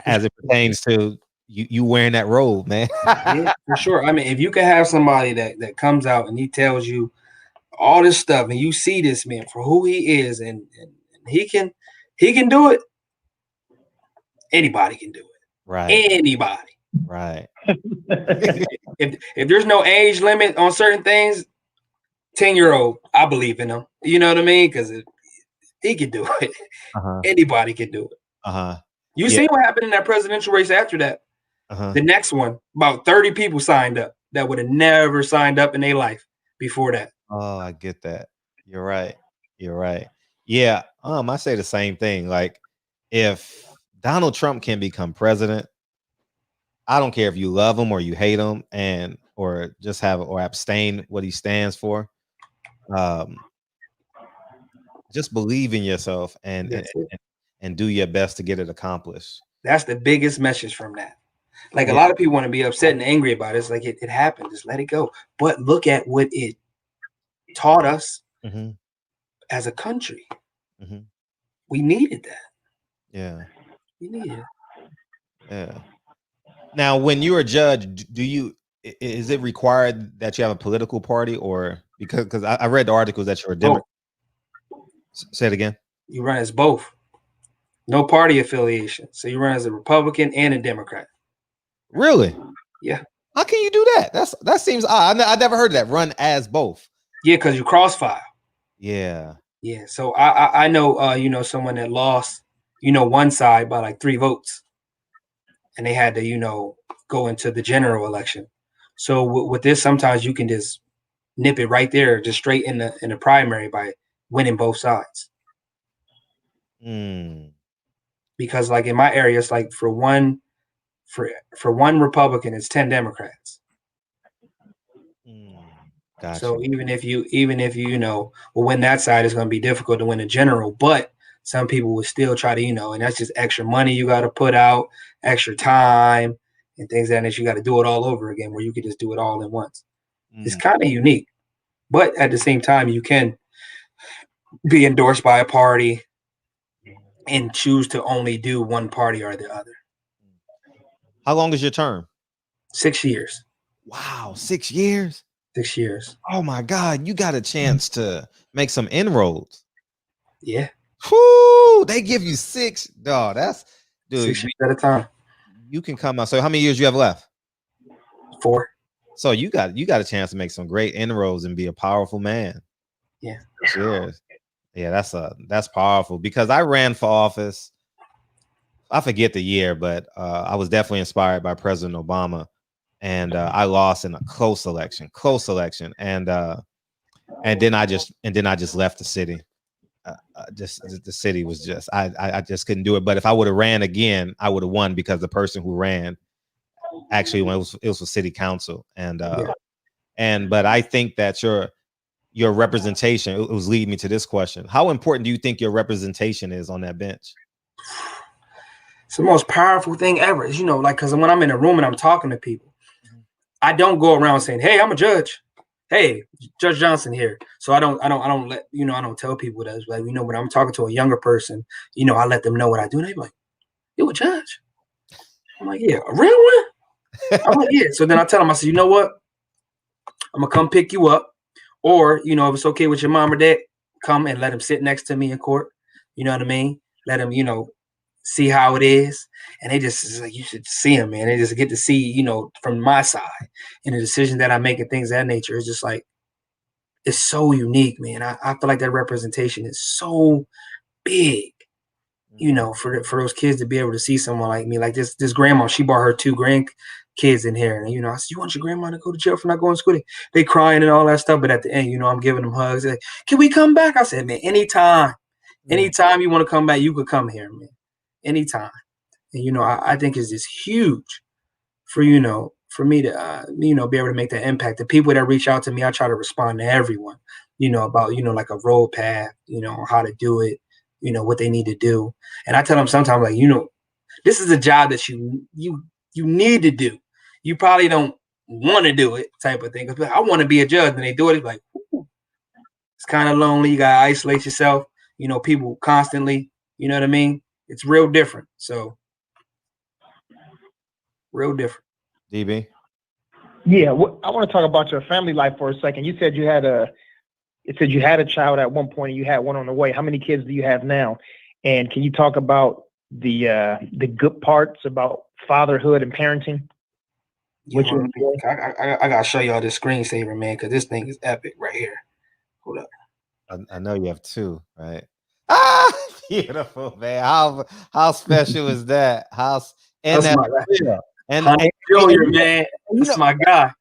as it pertains to you wearing that robe, man. Yeah, for sure. I mean, if you can have somebody that comes out and he tells you all this stuff, and you see this man for who he is, and he can do it. Anybody can do it. Right. Anybody. Right. if there's no age limit on certain things, 10-year-old, I believe in him. You know what I mean? Because he can do it. Anybody can do it. You see what happened in that presidential race after that? The next one, about 30 people signed up that would have never signed up in their life before that. Oh, I get that. You're right. Yeah. I say the same thing. Like, if Donald Trump can become president, I don't care if you love him or you hate him, or just abstain what he stands for. Just believe in yourself and do your best to get it accomplished. That's the biggest message from that. Like, a lot of people want to be upset and angry about it. It's like, it happened. Just let it go. But look at what it taught us as a country. We needed that. Yeah. We needed it. Yeah. Now, when you're a judge, is it required that you have a political party, or because I read the articles that you're a Democrat? Say it again. You run as both. No party affiliation. So you run as a Republican and a Democrat. Really? Yeah. How can you do that? That seems odd. I never heard of that. Run as both. Yeah, because you crossfire. Yeah. Yeah. So I know someone that lost, one side by like 3 votes. And they had to, go into the general election. So with this, sometimes you can just nip it right there, just straight in the primary by winning both sides. Because like in my area, it's like for one Republican, it's 10 Democrats. Gotcha. So even if you will win that side, it's going to be difficult to win a general. But some people would still try to, and that's just extra money you got to put out, extra time, and things like that you got to do it all over again, where you could just do it all at once. It's kind of unique, but at the same time, you can be endorsed by a party and choose to only do one party or the other. How long is your term? 6 years. Wow, 6 years? 6 years. Oh my God, you got a chance to make some inroads. Yeah. Whoo, they give you 6. Dog, that's 6 years at a time. You can come out. So how many years you have left? 4. So you got a chance to make some great inroads and be a powerful man. Yeah. 6 years. Yeah, that's powerful, because I ran for office. I forget the year, but I was definitely inspired by President Obama, and I lost in a close election, and then I just left the city. The city was just I just couldn't do it. But if I would have ran again, I would have won, because the person who ran actually, when it was for city council, but I think that your representation, it was leading me to this question. How important do you think your representation is on that bench? It's the most powerful thing ever. Is, because when I'm in a room and I'm talking to people, I don't go around saying, "Hey, I'm a judge. Hey, Judge Johnson here." So I don't let, I don't tell people that. Like, when I'm talking to a younger person, I let them know what I do. And they be like, "You a judge?" I'm like, "Yeah, a real one?" I'm like, "Yeah." So then I tell them, I said, "You know what? I'm gonna come pick you up. Or, if it's okay with your mom or dad, come and let them sit next to me in court. You know what I mean? Let them, see how it is." And they just like, you should see them, man. They just get to see, from my side, and the decision that I make and things of that nature is just like, it's so unique, man. I feel like that representation is so big. you know, for those kids to be able to see someone like me, like this grandma, she brought her 2 grandkids in here, and you know, I said, you want your grandma to go to jail for not going to school? They crying and all that stuff, but at the end, you know, I'm giving them hugs. Like, can we come back? I said, man, anytime you want to come back, you could come here, man, anytime. And you know, I think it's just huge for, you know, for me to you know, be able to make that impact. The people that reach out to me, I try to respond to everyone, you know, about, you know, like a road path, you know, how to do it, you know, what they need to do. And I tell them sometimes, like, you know, this is a job that you need to do. You probably don't want to do it, type of thing. Cause I want to be a judge, and they do it. It's like, ooh, it's kind of lonely. You gotta isolate yourself. You know, people constantly. You know what I mean? It's real different. So, real different. DB. Yeah, I want to talk about your family life for a second. You said you had a child at one point, and you had one on the way. How many kids do you have now? And can you talk about the good parts about fatherhood and parenting? I gotta show y'all this screensaver, man, because this thing is epic right here. Hold up. I know you have 2, right? Ah, beautiful, man. How special is that? And man. This is my guy.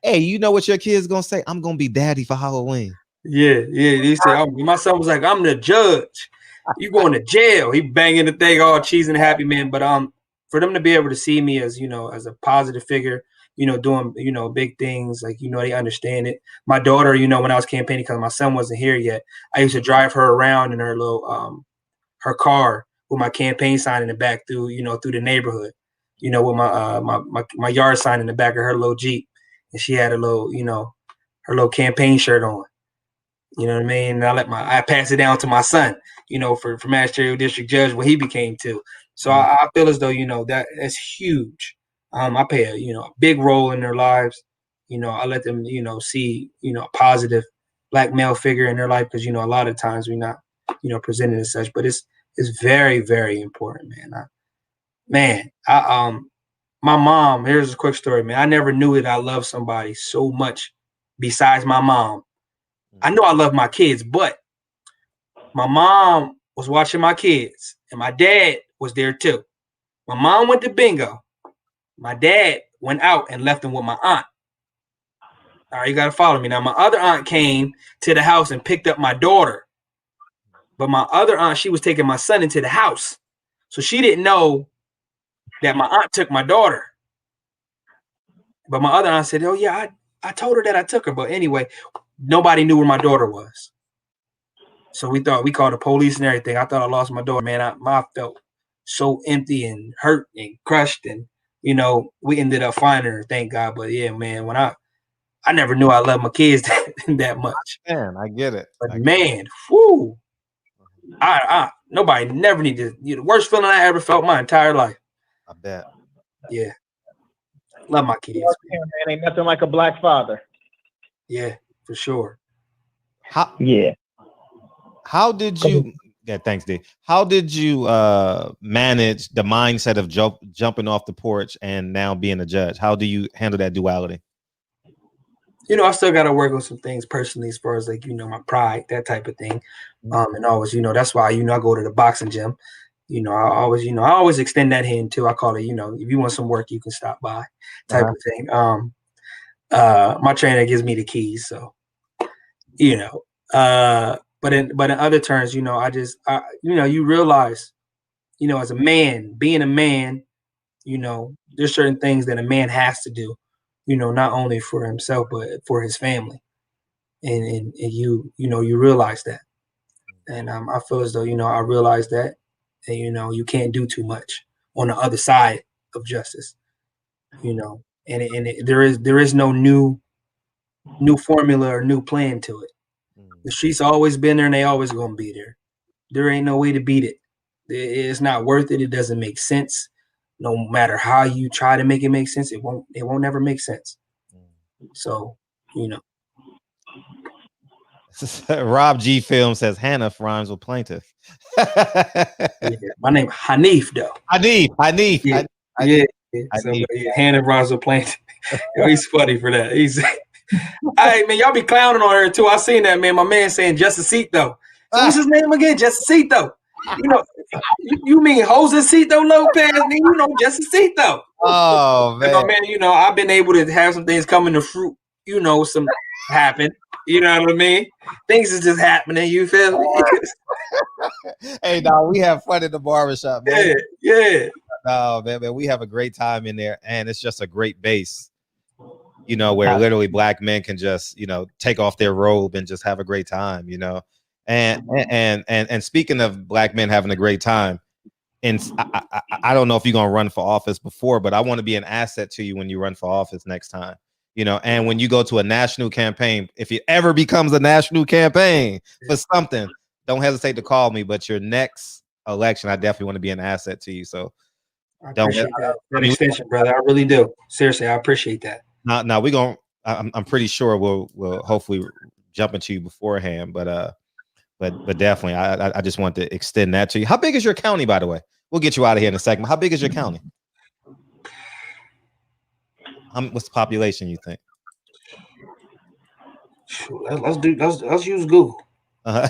Hey, you know what your kid's gonna say? I'm gonna be daddy for Halloween. Yeah. He said, my son was like, I'm the judge. You going to jail. He banging the thing all cheesy and happy, man. But for them to be able to see me as, you know, as a positive figure, you know, doing, you know, big things, like, you know, they understand it. My daughter, you know, when I was campaigning, because my son wasn't here yet, I used to drive her around in her little her car with my campaign sign in the back through, you know, through the neighborhood, you know, with my yard sign in the back of her little Jeep. And she had a little, you know, her little campaign shirt on. You know what I mean? And I pass it down to my son, you know, for magisterial district judge when he became too. So I feel as though, you know, that's huge. I play a, you know, a big role in their lives. You know, I let them, you know, see, you know, a positive Black male figure in their life, because, you know, a lot of times we're not, you know, presented as such, but it's very, very important, man. My mom, here's a quick story, man. I never knew that I loved somebody so much besides my mom. I know I love my kids, but my mom was watching my kids, and my dad was there too. My mom went to bingo. My dad went out and left him with my aunt. All right, you got to follow me. Now, my other aunt came to the house and picked up my daughter. But my other aunt, she was taking my son into the house. So she didn't know that my aunt took my daughter. But my other aunt said, oh, yeah, I told her that I took her. But anyway, nobody knew where my daughter was. So we called the police and everything. I thought I lost my daughter, man. I felt so empty and hurt and crushed. And, you know, we ended up finding her, thank God. But yeah, man, when I never knew I loved my kids that much. Man, I get it. But man, whoo, nobody never needed, you know, the worst feeling I ever felt my entire life. I bet. Yeah. Love my kids. Man, ain't nothing like a Black father. Yeah, for sure. How did you? Yeah, thanks, D. How did you manage the mindset of jumping off the porch and now being a judge? How do you handle that duality? You know, I still got to work on some things personally, as far as, like, you know, my pride, that type of thing. And always, you know, that's why, you know, I go to the boxing gym. You know, I always extend that hand too. I call it, you know, if you want some work, you can stop by, type of thing. My trainer gives me the keys, so, you know. But in other terms, you know, you know, you realize, you know, as a man, being a man, you know, there's certain things that a man has to do, you know, not only for himself, but for his family. And you know, you realize that. And I feel as though, you know, I realize that, and, you know, you can't do too much on the other side of justice, you know, and there is no new formula or new plan to it. The streets always been there, and they always going to be there. There ain't no way to beat it. It's not worth it. It doesn't make sense. No matter how you try to make it make sense, it won't never make sense. So, you know. Rob G. Film says Hannah rhymes with plaintiff. Yeah, my name Hanif though. Hanif. Yeah. So, Hannah rhymes with plaintiff. Yo, he's funny for that. He's hey, man, y'all be clowning on her too. I seen that, man. My man saying Justacito. So what's his name again? Justacito. You know, you mean Josecito Lopez? You know, Jessicito. Oh And man, man, you know, I've been able to have some things come into fruit. You know, some happen. You know what I mean? Things is just happening. You feel me? hey, dog, we have fun in the barbershop, man. Yeah. Oh man, we have a great time in there, and it's just a great base. You know, where literally black men can just, you know, take off their robe and just have a great time, you know. And speaking of black men having a great time, and I don't know if you're gonna run for office before, but I want to be an asset to you when you run for office next time. You know, and when you go to a national campaign, if it ever becomes a national campaign for something, don't hesitate to call me. But your next election, I definitely want to be an asset to you. So I appreciate don't. that extension, brother. I really do. Seriously, I appreciate that. Now we're gonna. I'm pretty sure we'll hopefully jump into you beforehand, but definitely, I just want to extend that to you. How big is your county, by the way? We'll get you out of here in a second. How big is your county? What's the population you think? Let's use Google. I'll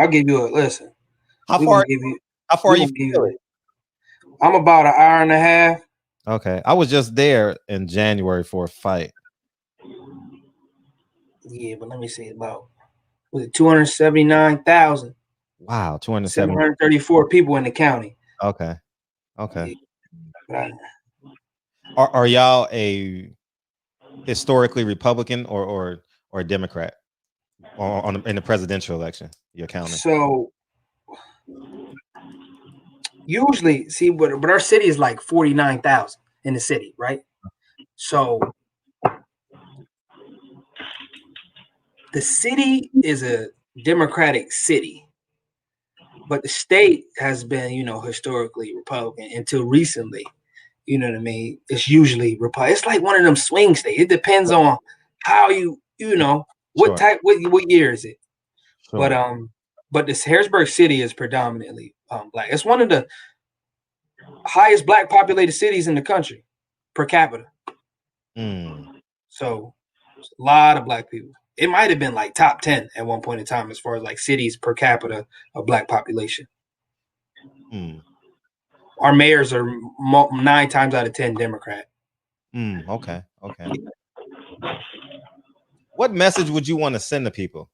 give you a listen. How far are you? I'm about an hour and a half. Okay, I was just there in January for a fight. Yeah, but let me see, about 279,000. Wow, 734 people in the county. Okay. Are y'all a historically Republican or Democrat in the presidential election? Your county. So usually, see, but our city is like 49,000 in the city, right? So the city is a Democratic city, but the state has been, you know, historically Republican until recently. You know what I mean? It's usually Republican. It's like one of them swing states. It depends on how you know, what type, what year is it? Sure. But this Harrisburg city is predominantly black. It's one of the highest black populated cities in the country per capita. So a lot of black people. It might have been like top 10 at one point in time as far as like cities per capita of black population. Our mayors are 9 times out of 10 Democrat. Okay. What message would you want to send to people?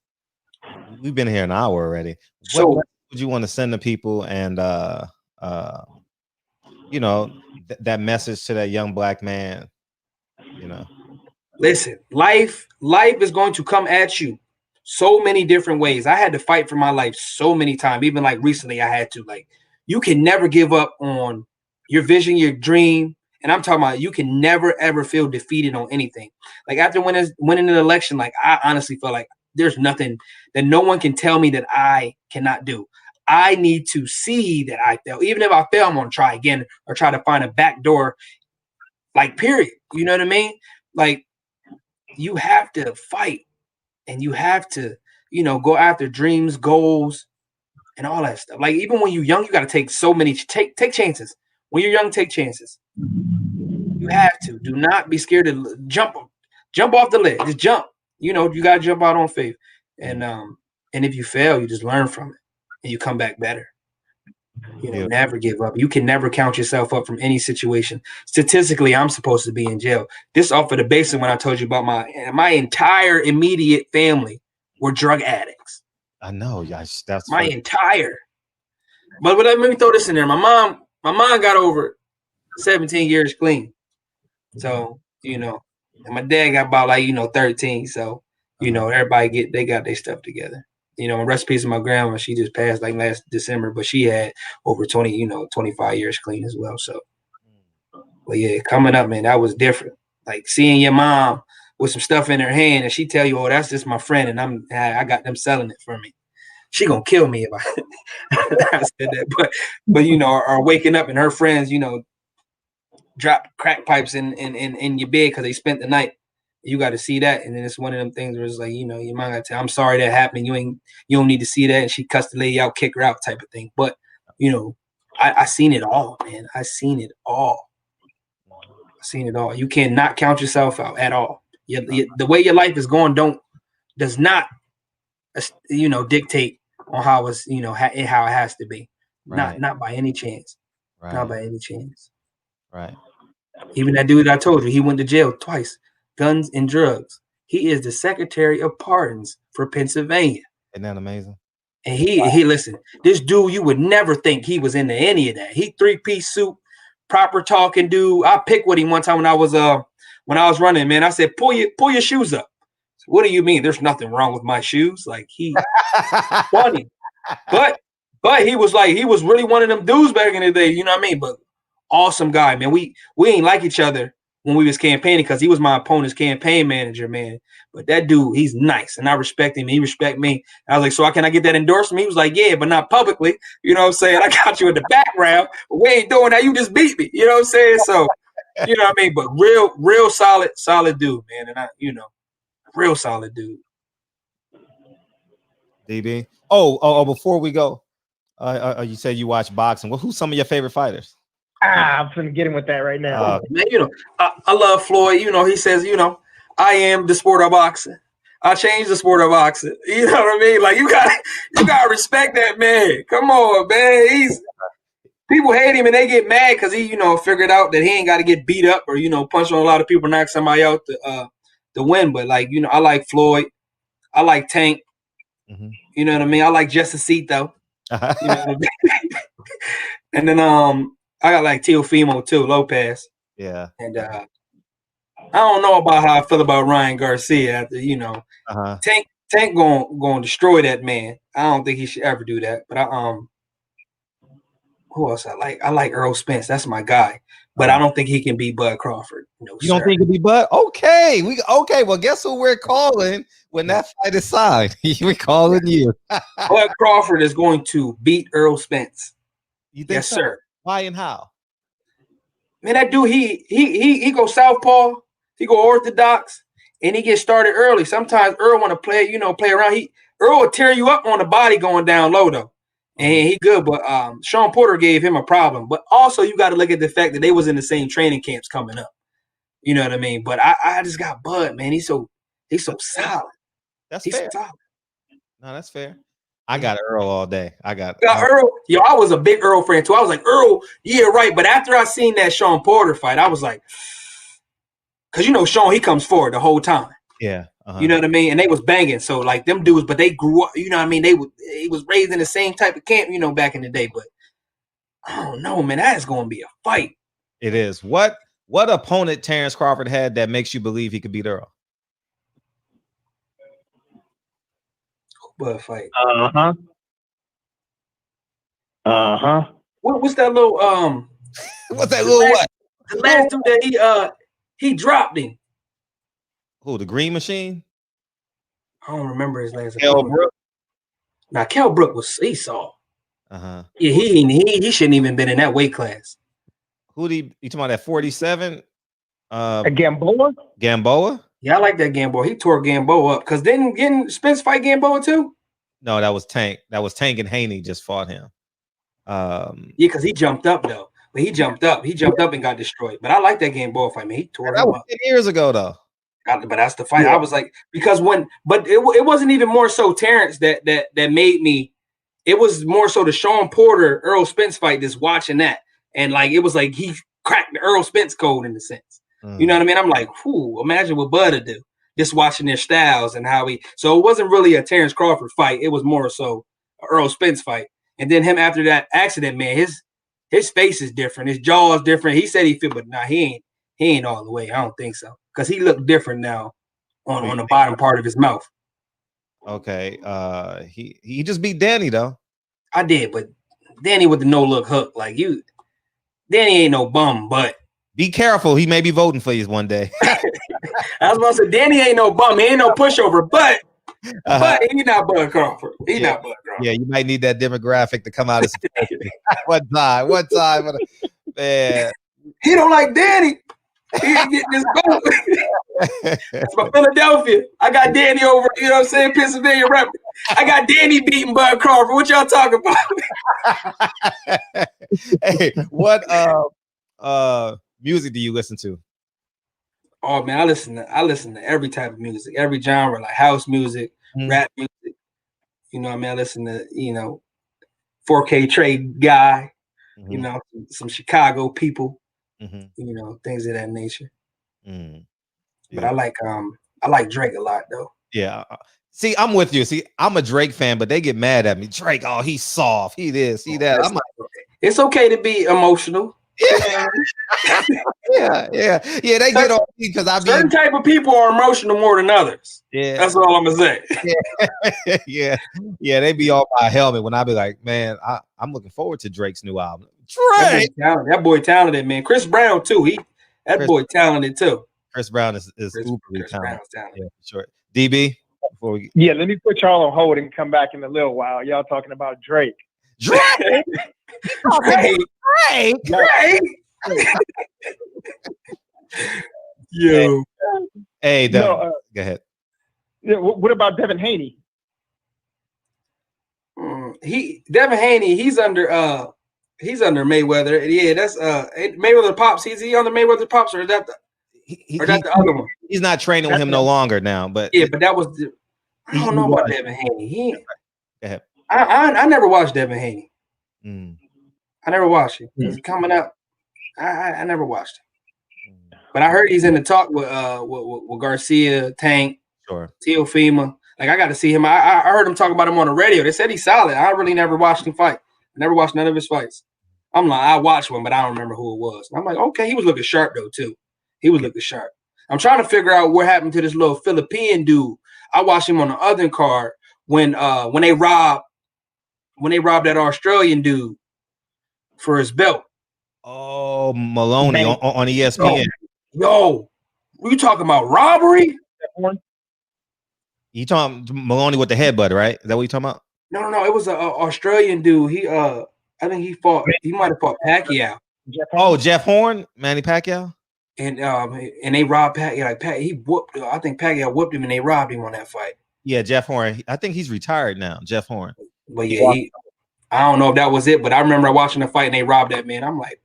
We've been here an hour already. What message would you want to send to people, and you know, that message to that young black man? You know, listen, life is going to come at you so many different ways. I had to fight for my life so many times. Even like recently, I had to. Like, you can never give up on your vision, your dream. And I'm talking about you can never, ever feel defeated on anything. Like after winning an election, like I honestly felt like there's nothing that no one can tell me that I cannot do. I need to see that I fail. Even if I fail, I'm going to try again or try to find a back door, like period. You know what I mean? Like you have to fight and you have to, you know, go after dreams, goals, and all that stuff. Like even when you're young, you got to take take chances. When you're young, take chances. You have to. Do not be scared to jump off the ledge. Just jump. You know, you got to jump out on faith. And if you fail, you just learn from it and you come back better. You know, never give up. You can never count yourself up from any situation. Statistically, I'm supposed to be in jail. This off of the basis when I told you about my entire immediate family were drug addicts. I know. Yes, that's my entire. But let me throw this in there. My mom got over 17 years clean. So, you know, and my dad got about 13. So, you know, everybody they got their stuff together. You know, rest in peace to my grandma. She just passed like last December, but she had over 25 years clean as well. So, but yeah, coming up, man, that was different. Like seeing your mom with some stuff in her hand and she tell you, oh, that's just my friend. And I got them selling it for me. She gonna kill me if I said that. But you know, or waking up and her friends, you know, drop crack pipes in your bed because they spent the night. You got to see that, and then it's one of them things where it's like, you know, your mom got to tell, I'm sorry that happened. You don't need to see that, and she cussed the lady out, kick her out, type of thing. But you know, I seen it all, man. I seen it all. You cannot count yourself out at all. The way your life is going does not, you know, dictate on how it's, you know, how it has to be. Right. Not by any chance. Right. Not by any chance. Right. Even that dude I told you, he went to jail twice, guns and drugs. He is the Secretary of Pardons for Pennsylvania. Isn't that amazing? And he listen, this dude, you would never think he was into any of that. He 3-piece suit, proper talking dude. I picked with him one time when I was running, man. I said, pull your shoes up. What do you mean? There's nothing wrong with my shoes. Like, he funny. But he was really one of them dudes back in the day, you know what I mean? But awesome guy, man. We ain't like each other when we was campaigning because he was my opponent's campaign manager, man. But that dude, he's nice, and I respect him. He respect me. I was like, so can I get that endorsement? He was like, yeah, but not publicly. You know what I'm saying? I got you in the background, but we ain't doing that. You just beat me. You know what I'm saying? So, you know what I mean? But real solid dude, man. And real solid dude. DB. Oh, before we go, you said you watch boxing. Well, who's some of your favorite fighters? I'm gonna get him with that right now. Man, I love Floyd. He says, I am the sport of boxing. I changed the sport of boxing. You know what I mean? Like, you gotta respect that man. Come on, man. People hate him and they get mad because he, figured out that he ain't got to get beat up or punch on a lot of people, knock somebody out to win. But I like Floyd. I like Tank. Mm-hmm. You know what I mean? I like Jessicito. You know what I mean? And then I got like Teofimo too, Lopez. Yeah. And I don't know about how I feel about Ryan Garcia after, Tank going to destroy that man. I don't think he should ever do that. But who else I like? I like Earl Spence. That's my guy. But I don't think he can beat Bud Crawford. No, you don't think he can beat Bud? Okay. Well, guess who we're calling when that fight is signed? We're calling you. Bud Crawford is going to beat Earl Spence. You think yes, so? Sir. Why and how? Man, that dude, he go southpaw, he go orthodox, and he gets started early. Sometimes Earl want to play around. Earl will tear you up on the body going down low though. And he good, but Sean Porter gave him a problem. But also you got to look at the fact that they was in the same training camps coming up. You know what I mean? But I just got Bud, man. He's so solid. He's fair. Solid. No, that's fair. I got Earl all day. I got Earl. Yo, I was a big Earl fan too. I was like, Earl, yeah, right. But after I seen that Sean Porter fight, I was like, because Sean, he comes forward the whole time. Yeah. You know what I mean? And they was banging. So like them dudes, but they grew up, you know what I mean? He was raised in the same type of camp, back in the day. But I don't know, man. That is going to be a fight. It is. What opponent Terrence Crawford had that makes you believe he could beat Earl? Bud fight. What's that little What's that little what? The last dude that he dropped him. Who, the Green Machine? I don't remember his last name. Kell Brook. Now Kell Brook was Seesaw. Yeah, he shouldn't even been in that weight class. Who you talking about? That 47? Gamboa? Gamboa? Yeah, I like that Gamboa. He tore Gamboa up because didn't Spence fight Gamboa too? No, that was Tank. That was Tank and Haney just fought him. Yeah, because he jumped up though. But he jumped up and got destroyed. But I like that Gamboa fight, man. He tore him up. 10 years ago though. But that's the fight. Yeah. I was like, because it wasn't even more so Terrence that made me. It was more so the Sean Porter Earl Spence fight. Just watching that, and like it was like he cracked the Earl Spence code in a sense. You know what I mean? I'm like, imagine what Bud would do. Just watching their styles and how he. So it wasn't really a Terrence Crawford fight. It was more so an Earl Spence fight. And then him after that accident, man, his face is different. His jaw is different. He said he fit, but he ain't all the way. I don't think so. Because he looked different now on the bottom part of his mouth. Okay. He just beat Danny though. I did, but Danny with the no look hook. Like Danny ain't no bum, but be careful. He may be voting for you one day. I was about to say Danny ain't no bum. He ain't no pushover, but he's not Bud Crawford. He's not Bud Crawford. Yeah, you might need that demographic to come out as one time. Man. He don't like Danny. He ain't getting this vote. That's my Philadelphia. I got Danny over, you know what I'm saying, Pennsylvania rep. I got Danny beating Bud Crawford. What y'all talking about? Hey, what music do you listen to? Oh man, I listen to every type of music, every genre, like house music, rap music, You know what I mean? I listen to, 4K Trade Guy, some Chicago people, things of that nature. But I like Drake a lot though. Yeah. See, I'm with you. See, I'm a Drake fan, but they get mad at me. Drake, oh, he's soft. He this, he that. I'm like, it's okay to be emotional. Yeah. yeah. They get on me because certain type of people are emotional more than others. Yeah. That's all I'm gonna say. Yeah. They be on my helmet when I be like, man, I'm looking forward to Drake's new album. Drake. That boy talented, man. Chris Brown too. That boy talented too. Chris Brown is uberly talented. Yeah, for sure. DB. Yeah, let me put y'all on hold and come back in a little while. Y'all talking about Drake. Drake. Yo. Hey, go ahead. Yeah, what about Devin Haney? Devin Haney, he's under Mayweather. Yeah, that's Mayweather Pops. Is he under Mayweather Pops, or is that the other one? He's not training with him no longer now, but but that was I don't know about Devin Haney. Go ahead. I never watched Devin Haney. I never watched it. It's coming up. I never watched it. But I heard he's in the talk with Garcia, Tank, Teofimo. Like, I got to see him. I heard him talk about him on the radio. They said he's solid. I really never watched him fight. I never watched none of his fights. I'm like, I watched one, but I don't remember who it was. And I'm like, okay, he was looking sharp though too. He was looking sharp. I'm trying to figure out what happened to this little Philippine dude. I watched him on the other card when they robbed that Australian dude for his belt. Oh, Maloney on ESPN. Yo, you talking about robbery? You talking Maloney with the headbutt, right? Is that what you talking about? No. It was an Australian dude. I think he might have fought Pacquiao. Jeff Horn, Manny Pacquiao. And they robbed Pacquiao. I think Pacquiao whooped him and they robbed him on that fight. Yeah, Jeff Horn. I think he's retired now, Jeff Horn. But yeah, I don't know if that was it, but I remember watching the fight and they robbed that man. I'm like,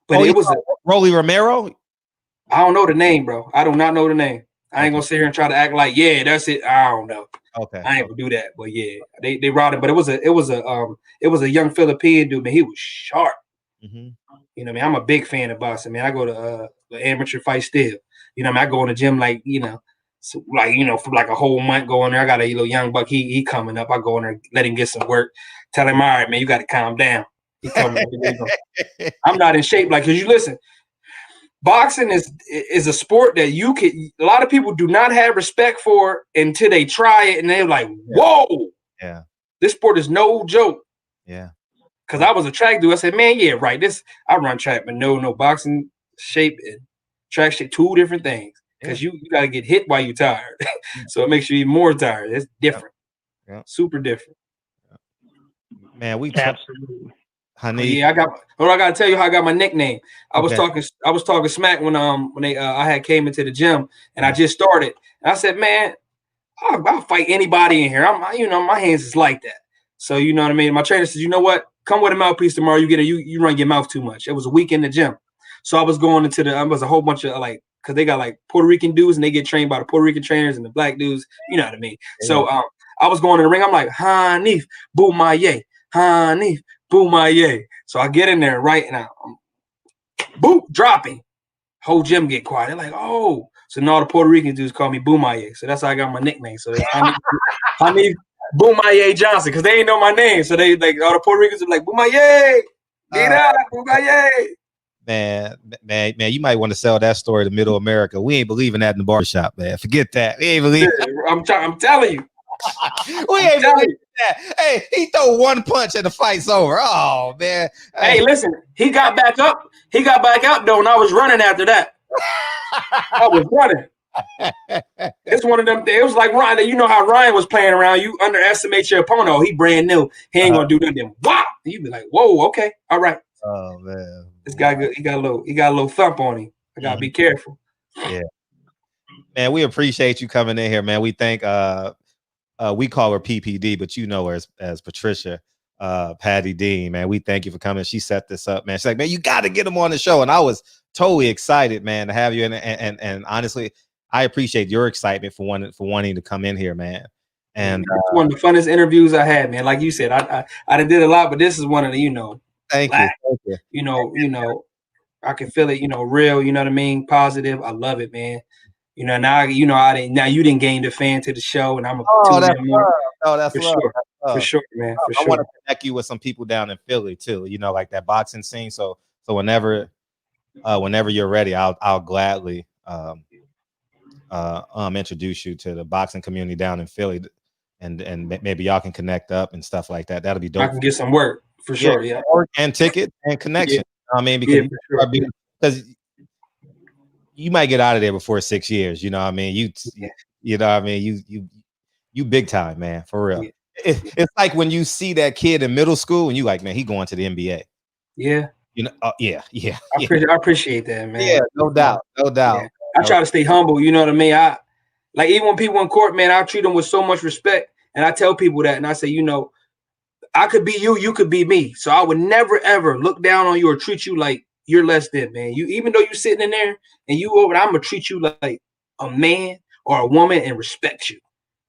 but it was Rolly Romero. I don't know the name, bro. I do not know the name. I ain't gonna sit here and try to act like, yeah, that's it. I don't know. Okay, I ain't gonna do that. But yeah, they robbed it. But it was a young Philippine dude, man. He was sharp. You know what I mean? I'm a big fan of boxing, man. I go to the amateur fight still. You know what I mean? I go in the gym for like a whole month going there. I got a little young buck. He coming up. I go in there, let him get some work. Tell him, all right, man, you got to calm down. He coming up. I'm not in shape. Like, cause you listen, boxing is a sport that a lot of people do not have respect for until they try it and they're like, whoa, this sport is no joke. Yeah. Cause I was a track dude. I said, man, yeah, right. I run track, but no boxing shape and track shape, two different things. Cause you got to get hit while you're tired. So it makes you even more tired. It's different. Yeah. Super different. Man, absolutely. Honey. Yeah, I got to tell you how I got my nickname. I was talking smack when I had came into the gym and I just started. And I said, man, I'll fight anybody in here. My hands is like that. So you know what I mean? My trainer said, you know what? Come with a mouthpiece tomorrow. You run your mouth too much. It was a week in the gym. So I was going into was a whole bunch of because they got like Puerto Rican dudes and they get trained by the Puerto Rican trainers and the black dudes. You know what I mean? Yeah. So I was going in the ring. I'm like, Hanif, Boumaye, Hanif, Boumaye. So I get in there, right? And boop, dropping. Whole gym get quiet. They're like, oh. So now the Puerto Rican dudes call me Boumaye. So that's how I got my nickname. So Hanif Boumaye Johnson, because they ain't know my name. So they like all the Puerto Ricans are like, Boumaye, Boumaye. Man, you might want to sell that story to Middle America. We ain't believing that in the barbershop, man. Forget that. We ain't believing that. I'm telling you. We ain't believing that. Hey, he throw one punch and the fight's over. Oh, man. Hey, listen, he got back up. He got back up, though, and I was running after that. I was running. It's one of them. It was like Ryan. You know how Ryan was playing around. You underestimate your opponent. Oh, he brand new. He ain't gonna do nothing. Wow. You be like, whoa, okay, all right. Oh man, this guy good. He got a little thump on him. I gotta be careful. Yeah, man. We appreciate you coming in here, man. We thank we call her PPD, but you know her as Patricia Patty Dean. Man, we thank you for coming. She set this up, man. She's like, man, you got to get him on the show, and I was totally excited, man, to have you. And honestly, I appreciate your excitement for wanting to come in here, man. And it's one of the funnest interviews I had, man. Like you said, I did a lot, but this is one of the, thank you. I can feel it, real, you know what I mean? Positive. I love it, man. Now, now you didn't gain the fan to the show, and I'm a that's more. Oh, that's for love. sure. That's love. For sure, man. For I sure. want to connect you with some people down in Philly too, like that boxing scene. So whenever you're ready, I'll gladly introduce you to the boxing community down in Philly, and maybe y'all can connect up and stuff like that. That'll be dope. I can get some work for sure. Yeah. Work and ticket and connection. Yeah. I mean, because you might get out of there before 6 years. You know what I mean? You know what I mean? You big time, man, for real. Yeah. It's like when you see that kid in middle school and you like, man, he going to the NBA. Yeah. Yeah. I appreciate that, man. Yeah, no doubt. Yeah. I try to stay humble. You know what I mean? Like even when people in court, man, I treat them with so much respect, and I tell people that, and I say, I could be you, you could be me. So I would never ever look down on you or treat you like you're less than, man. Even though you're sitting in there and you over, I'm gonna treat you like a man or a woman and respect you.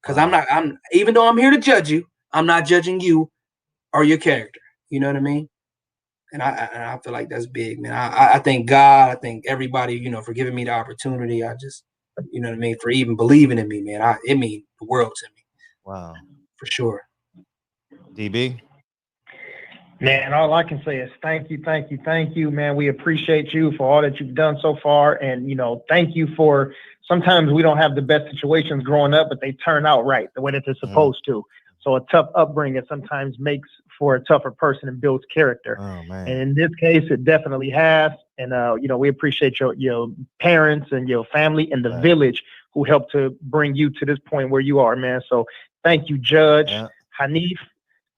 Because even though I'm here to judge you, I'm not judging you or your character. You know what I mean? And I feel like that's big, man. I thank God. I thank everybody, for giving me the opportunity. I just, you know what I mean, for even believing in me, man. It means the world to me. Wow. For sure. DB? Man, all I can say is thank you, man. We appreciate you for all that you've done so far. And, thank you for, sometimes we don't have the best situations growing up, but they turn out right the way that they're supposed to. So a tough upbringing sometimes makes for a tougher person and builds character. Oh, man. And in this case, it definitely has. And, we appreciate your parents and your family and the village who helped to bring you to this point where you are, man. So thank you, Judge Hanif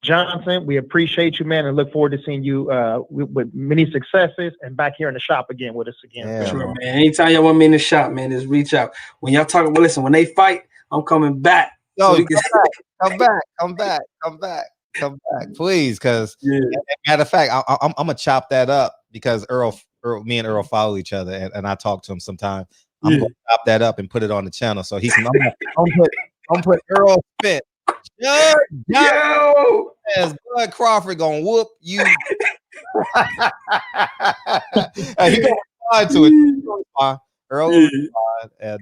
Johnson. We appreciate you, man, and look forward to seeing you with many successes and back here in the shop again with us again. Yeah, for sure, man. Anytime y'all want me in the shop, man, just reach out. When y'all talk, listen, when they fight, I'm coming back. No, come back, please. Because matter of fact, I'm gonna chop that up because me and Earl follow each other, and I talk to him sometimes. I'm gonna chop that up and put it on the channel so he can. I'm put Earl Spence. Yo, as Bud Crawford gonna whoop you. He gonna respond to it. Earl will respond, and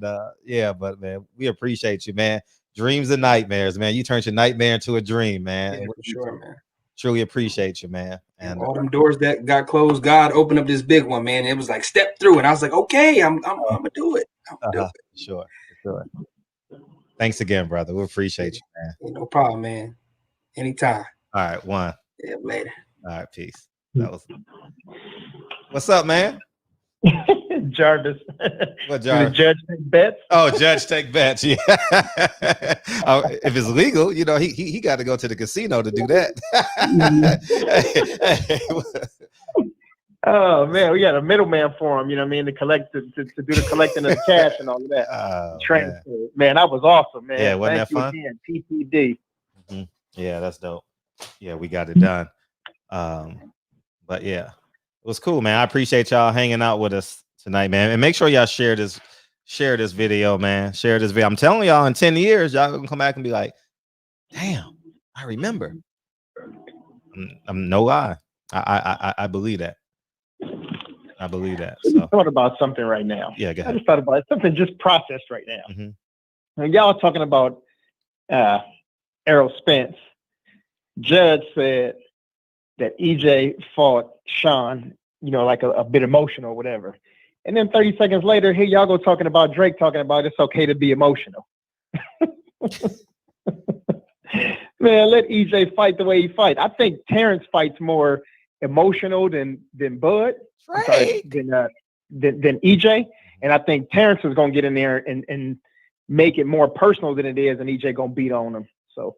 but man, we appreciate you, man. Dreams and nightmares, man. You turned your nightmare into a dream, man. Yeah, for sure, man. Truly appreciate you, man. And all them doors that got closed, God opened up this big one, man. It was like step through, and I was like, okay, I'm gonna do it. Sure. Thanks again, brother. We appreciate you, man. No problem, man. Anytime. All right, one. Yeah, later. All right, peace. What's up, man? Jarvis. What Jarvis? The judge take bets? Oh, judge take bets. Yeah. If it's legal, he got to go to the casino to do that. Oh man, we got a middleman for him. You know what I mean? To collect, to do the collecting of the cash and all of that. Transfer, man, that was awesome, man. Yeah, wasn't Thank that fun? Again, PPD. Mm-hmm. Yeah, that's dope. Yeah, we got it done. But yeah, it was cool, man. I appreciate y'all hanging out with us tonight, man. And make sure y'all share this video, man. Share this video. I'm telling y'all, in 10 years, y'all gonna come back and be like, damn, I remember. I'm no lie. I believe that. I believe that. So I thought about something right now. Yeah, go ahead. I just thought about something just processed right now. Mm-hmm. And y'all talking about Errol Spence. Judge said that EJ fought Sean, like a bit emotional or whatever. And then 30 seconds later, here y'all go talking about Drake talking about it's okay to be emotional. Man, let EJ fight the way he fight. I think Terrence fights more emotional than Bud, than EJ. And I think Terrence is gonna get in there and make it more personal than it is, and EJ gonna beat on him. So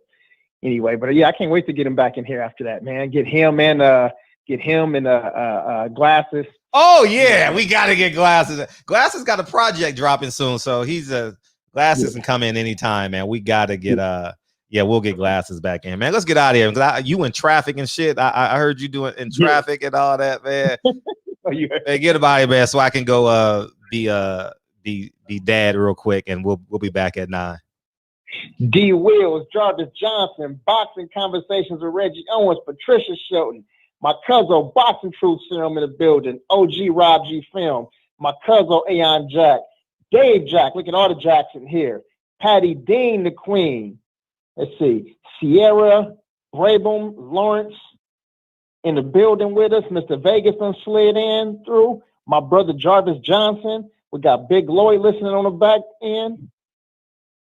anyway, but yeah, I can't wait to get him back in here after that, man. Get him and Glasses. Oh yeah, we gotta get Glasses. Glasses got a project dropping soon, so he's Glasses can come in anytime, man. We gotta get we'll get Glasses back in, man. Let's get out of here. You in traffic and shit. I heard you doing in traffic and all that, man. Hey, get about it, man, so I can go be dad real quick, and we'll be back at 9. D. Wills, Jarvis Johnson, Boxing Conversations with Reggie Owens, Patricia Shelton, my cousin, Boxing Truth Serum in the building, OG Rob G Film, my cousin, Aeon Jack, Dave Jack, look at all the Jacks in here, Patty Dean, the Queen, let's see, Sierra, Brabham, Lawrence in the building with us, Mr. Vegas done slid in through, my brother Jarvis Johnson, we got Big Lloyd listening on the back end,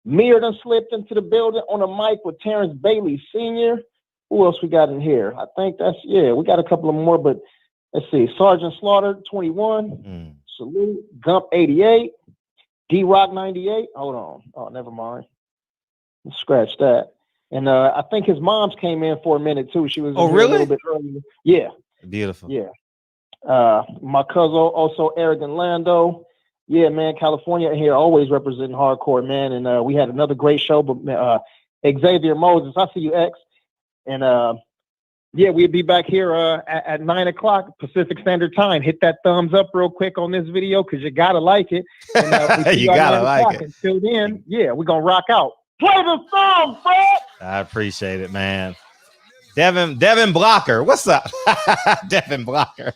Mir done slipped into the building on the mic with Terrence Bailey Sr. Who else we got in here? I think that's, yeah, we got a couple of more, but let's see. Sergeant Slaughter, 21. Salute. Gump, 88. D-Rock, 98. Hold on. Oh, never mind. Let's scratch that. And I think his mom's came in for a minute, too. She was in here a little bit earlier. Yeah. Beautiful. Yeah. My cousin, also Eric and Lando. Yeah, man, California here, always representing hardcore, man. And we had another great show, but Xavier Moses, I see you, X. And yeah, we'll be back here at 9 o'clock Pacific Standard Time. Hit that thumbs up real quick on this video because you gotta like it. And, you gotta like it. Until then, yeah, we're gonna rock out. Play the song, Fred. I appreciate it, man. Devin Blocker, what's up? Devin Blocker.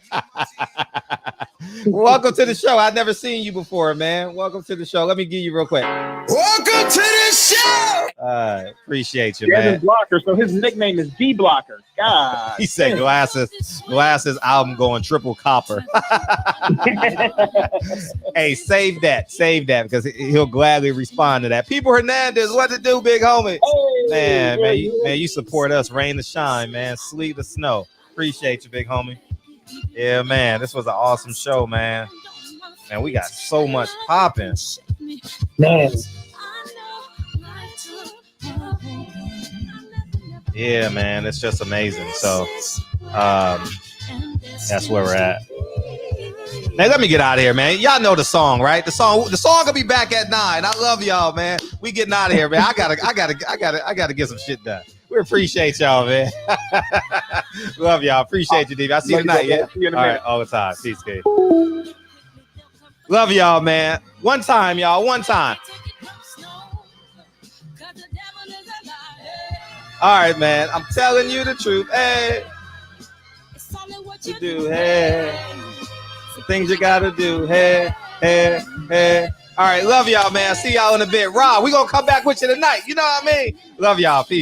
Welcome to the show. I've never seen you before, man. Welcome to the show. Let me give you real quick. Welcome to the show. Appreciate you, Devin man. Blocker. So his nickname is D Blocker. God. He said glasses album going triple copper. Hey, save that because he'll gladly respond to that. People Hernandez, what to do, big homie? Hey, man, you support us, rain to shine, man, sleet to snow. Appreciate you, big homie. Yeah, man, this was an awesome show, man. Man, we got so much popping. Man. Yeah, man, it's just amazing. So that's where we're at. Now let me get out of here, man. Y'all know the song, right? The song will be back at 9. I love y'all, man. We getting out of here, man. I gotta get some shit done. We appreciate y'all, man. Love y'all. Appreciate you, DB. I see you tonight, yeah? All right, all the time. Peace, Kate. Love y'all, man. One time, y'all. One time. All right, man. I'm telling you the truth. Hey. What you do, hey. The things you gotta do, hey, hey, hey. All right, love y'all, man. See y'all in a bit. Rob, we gonna come back with you tonight. You know what I mean? Love y'all. Peace.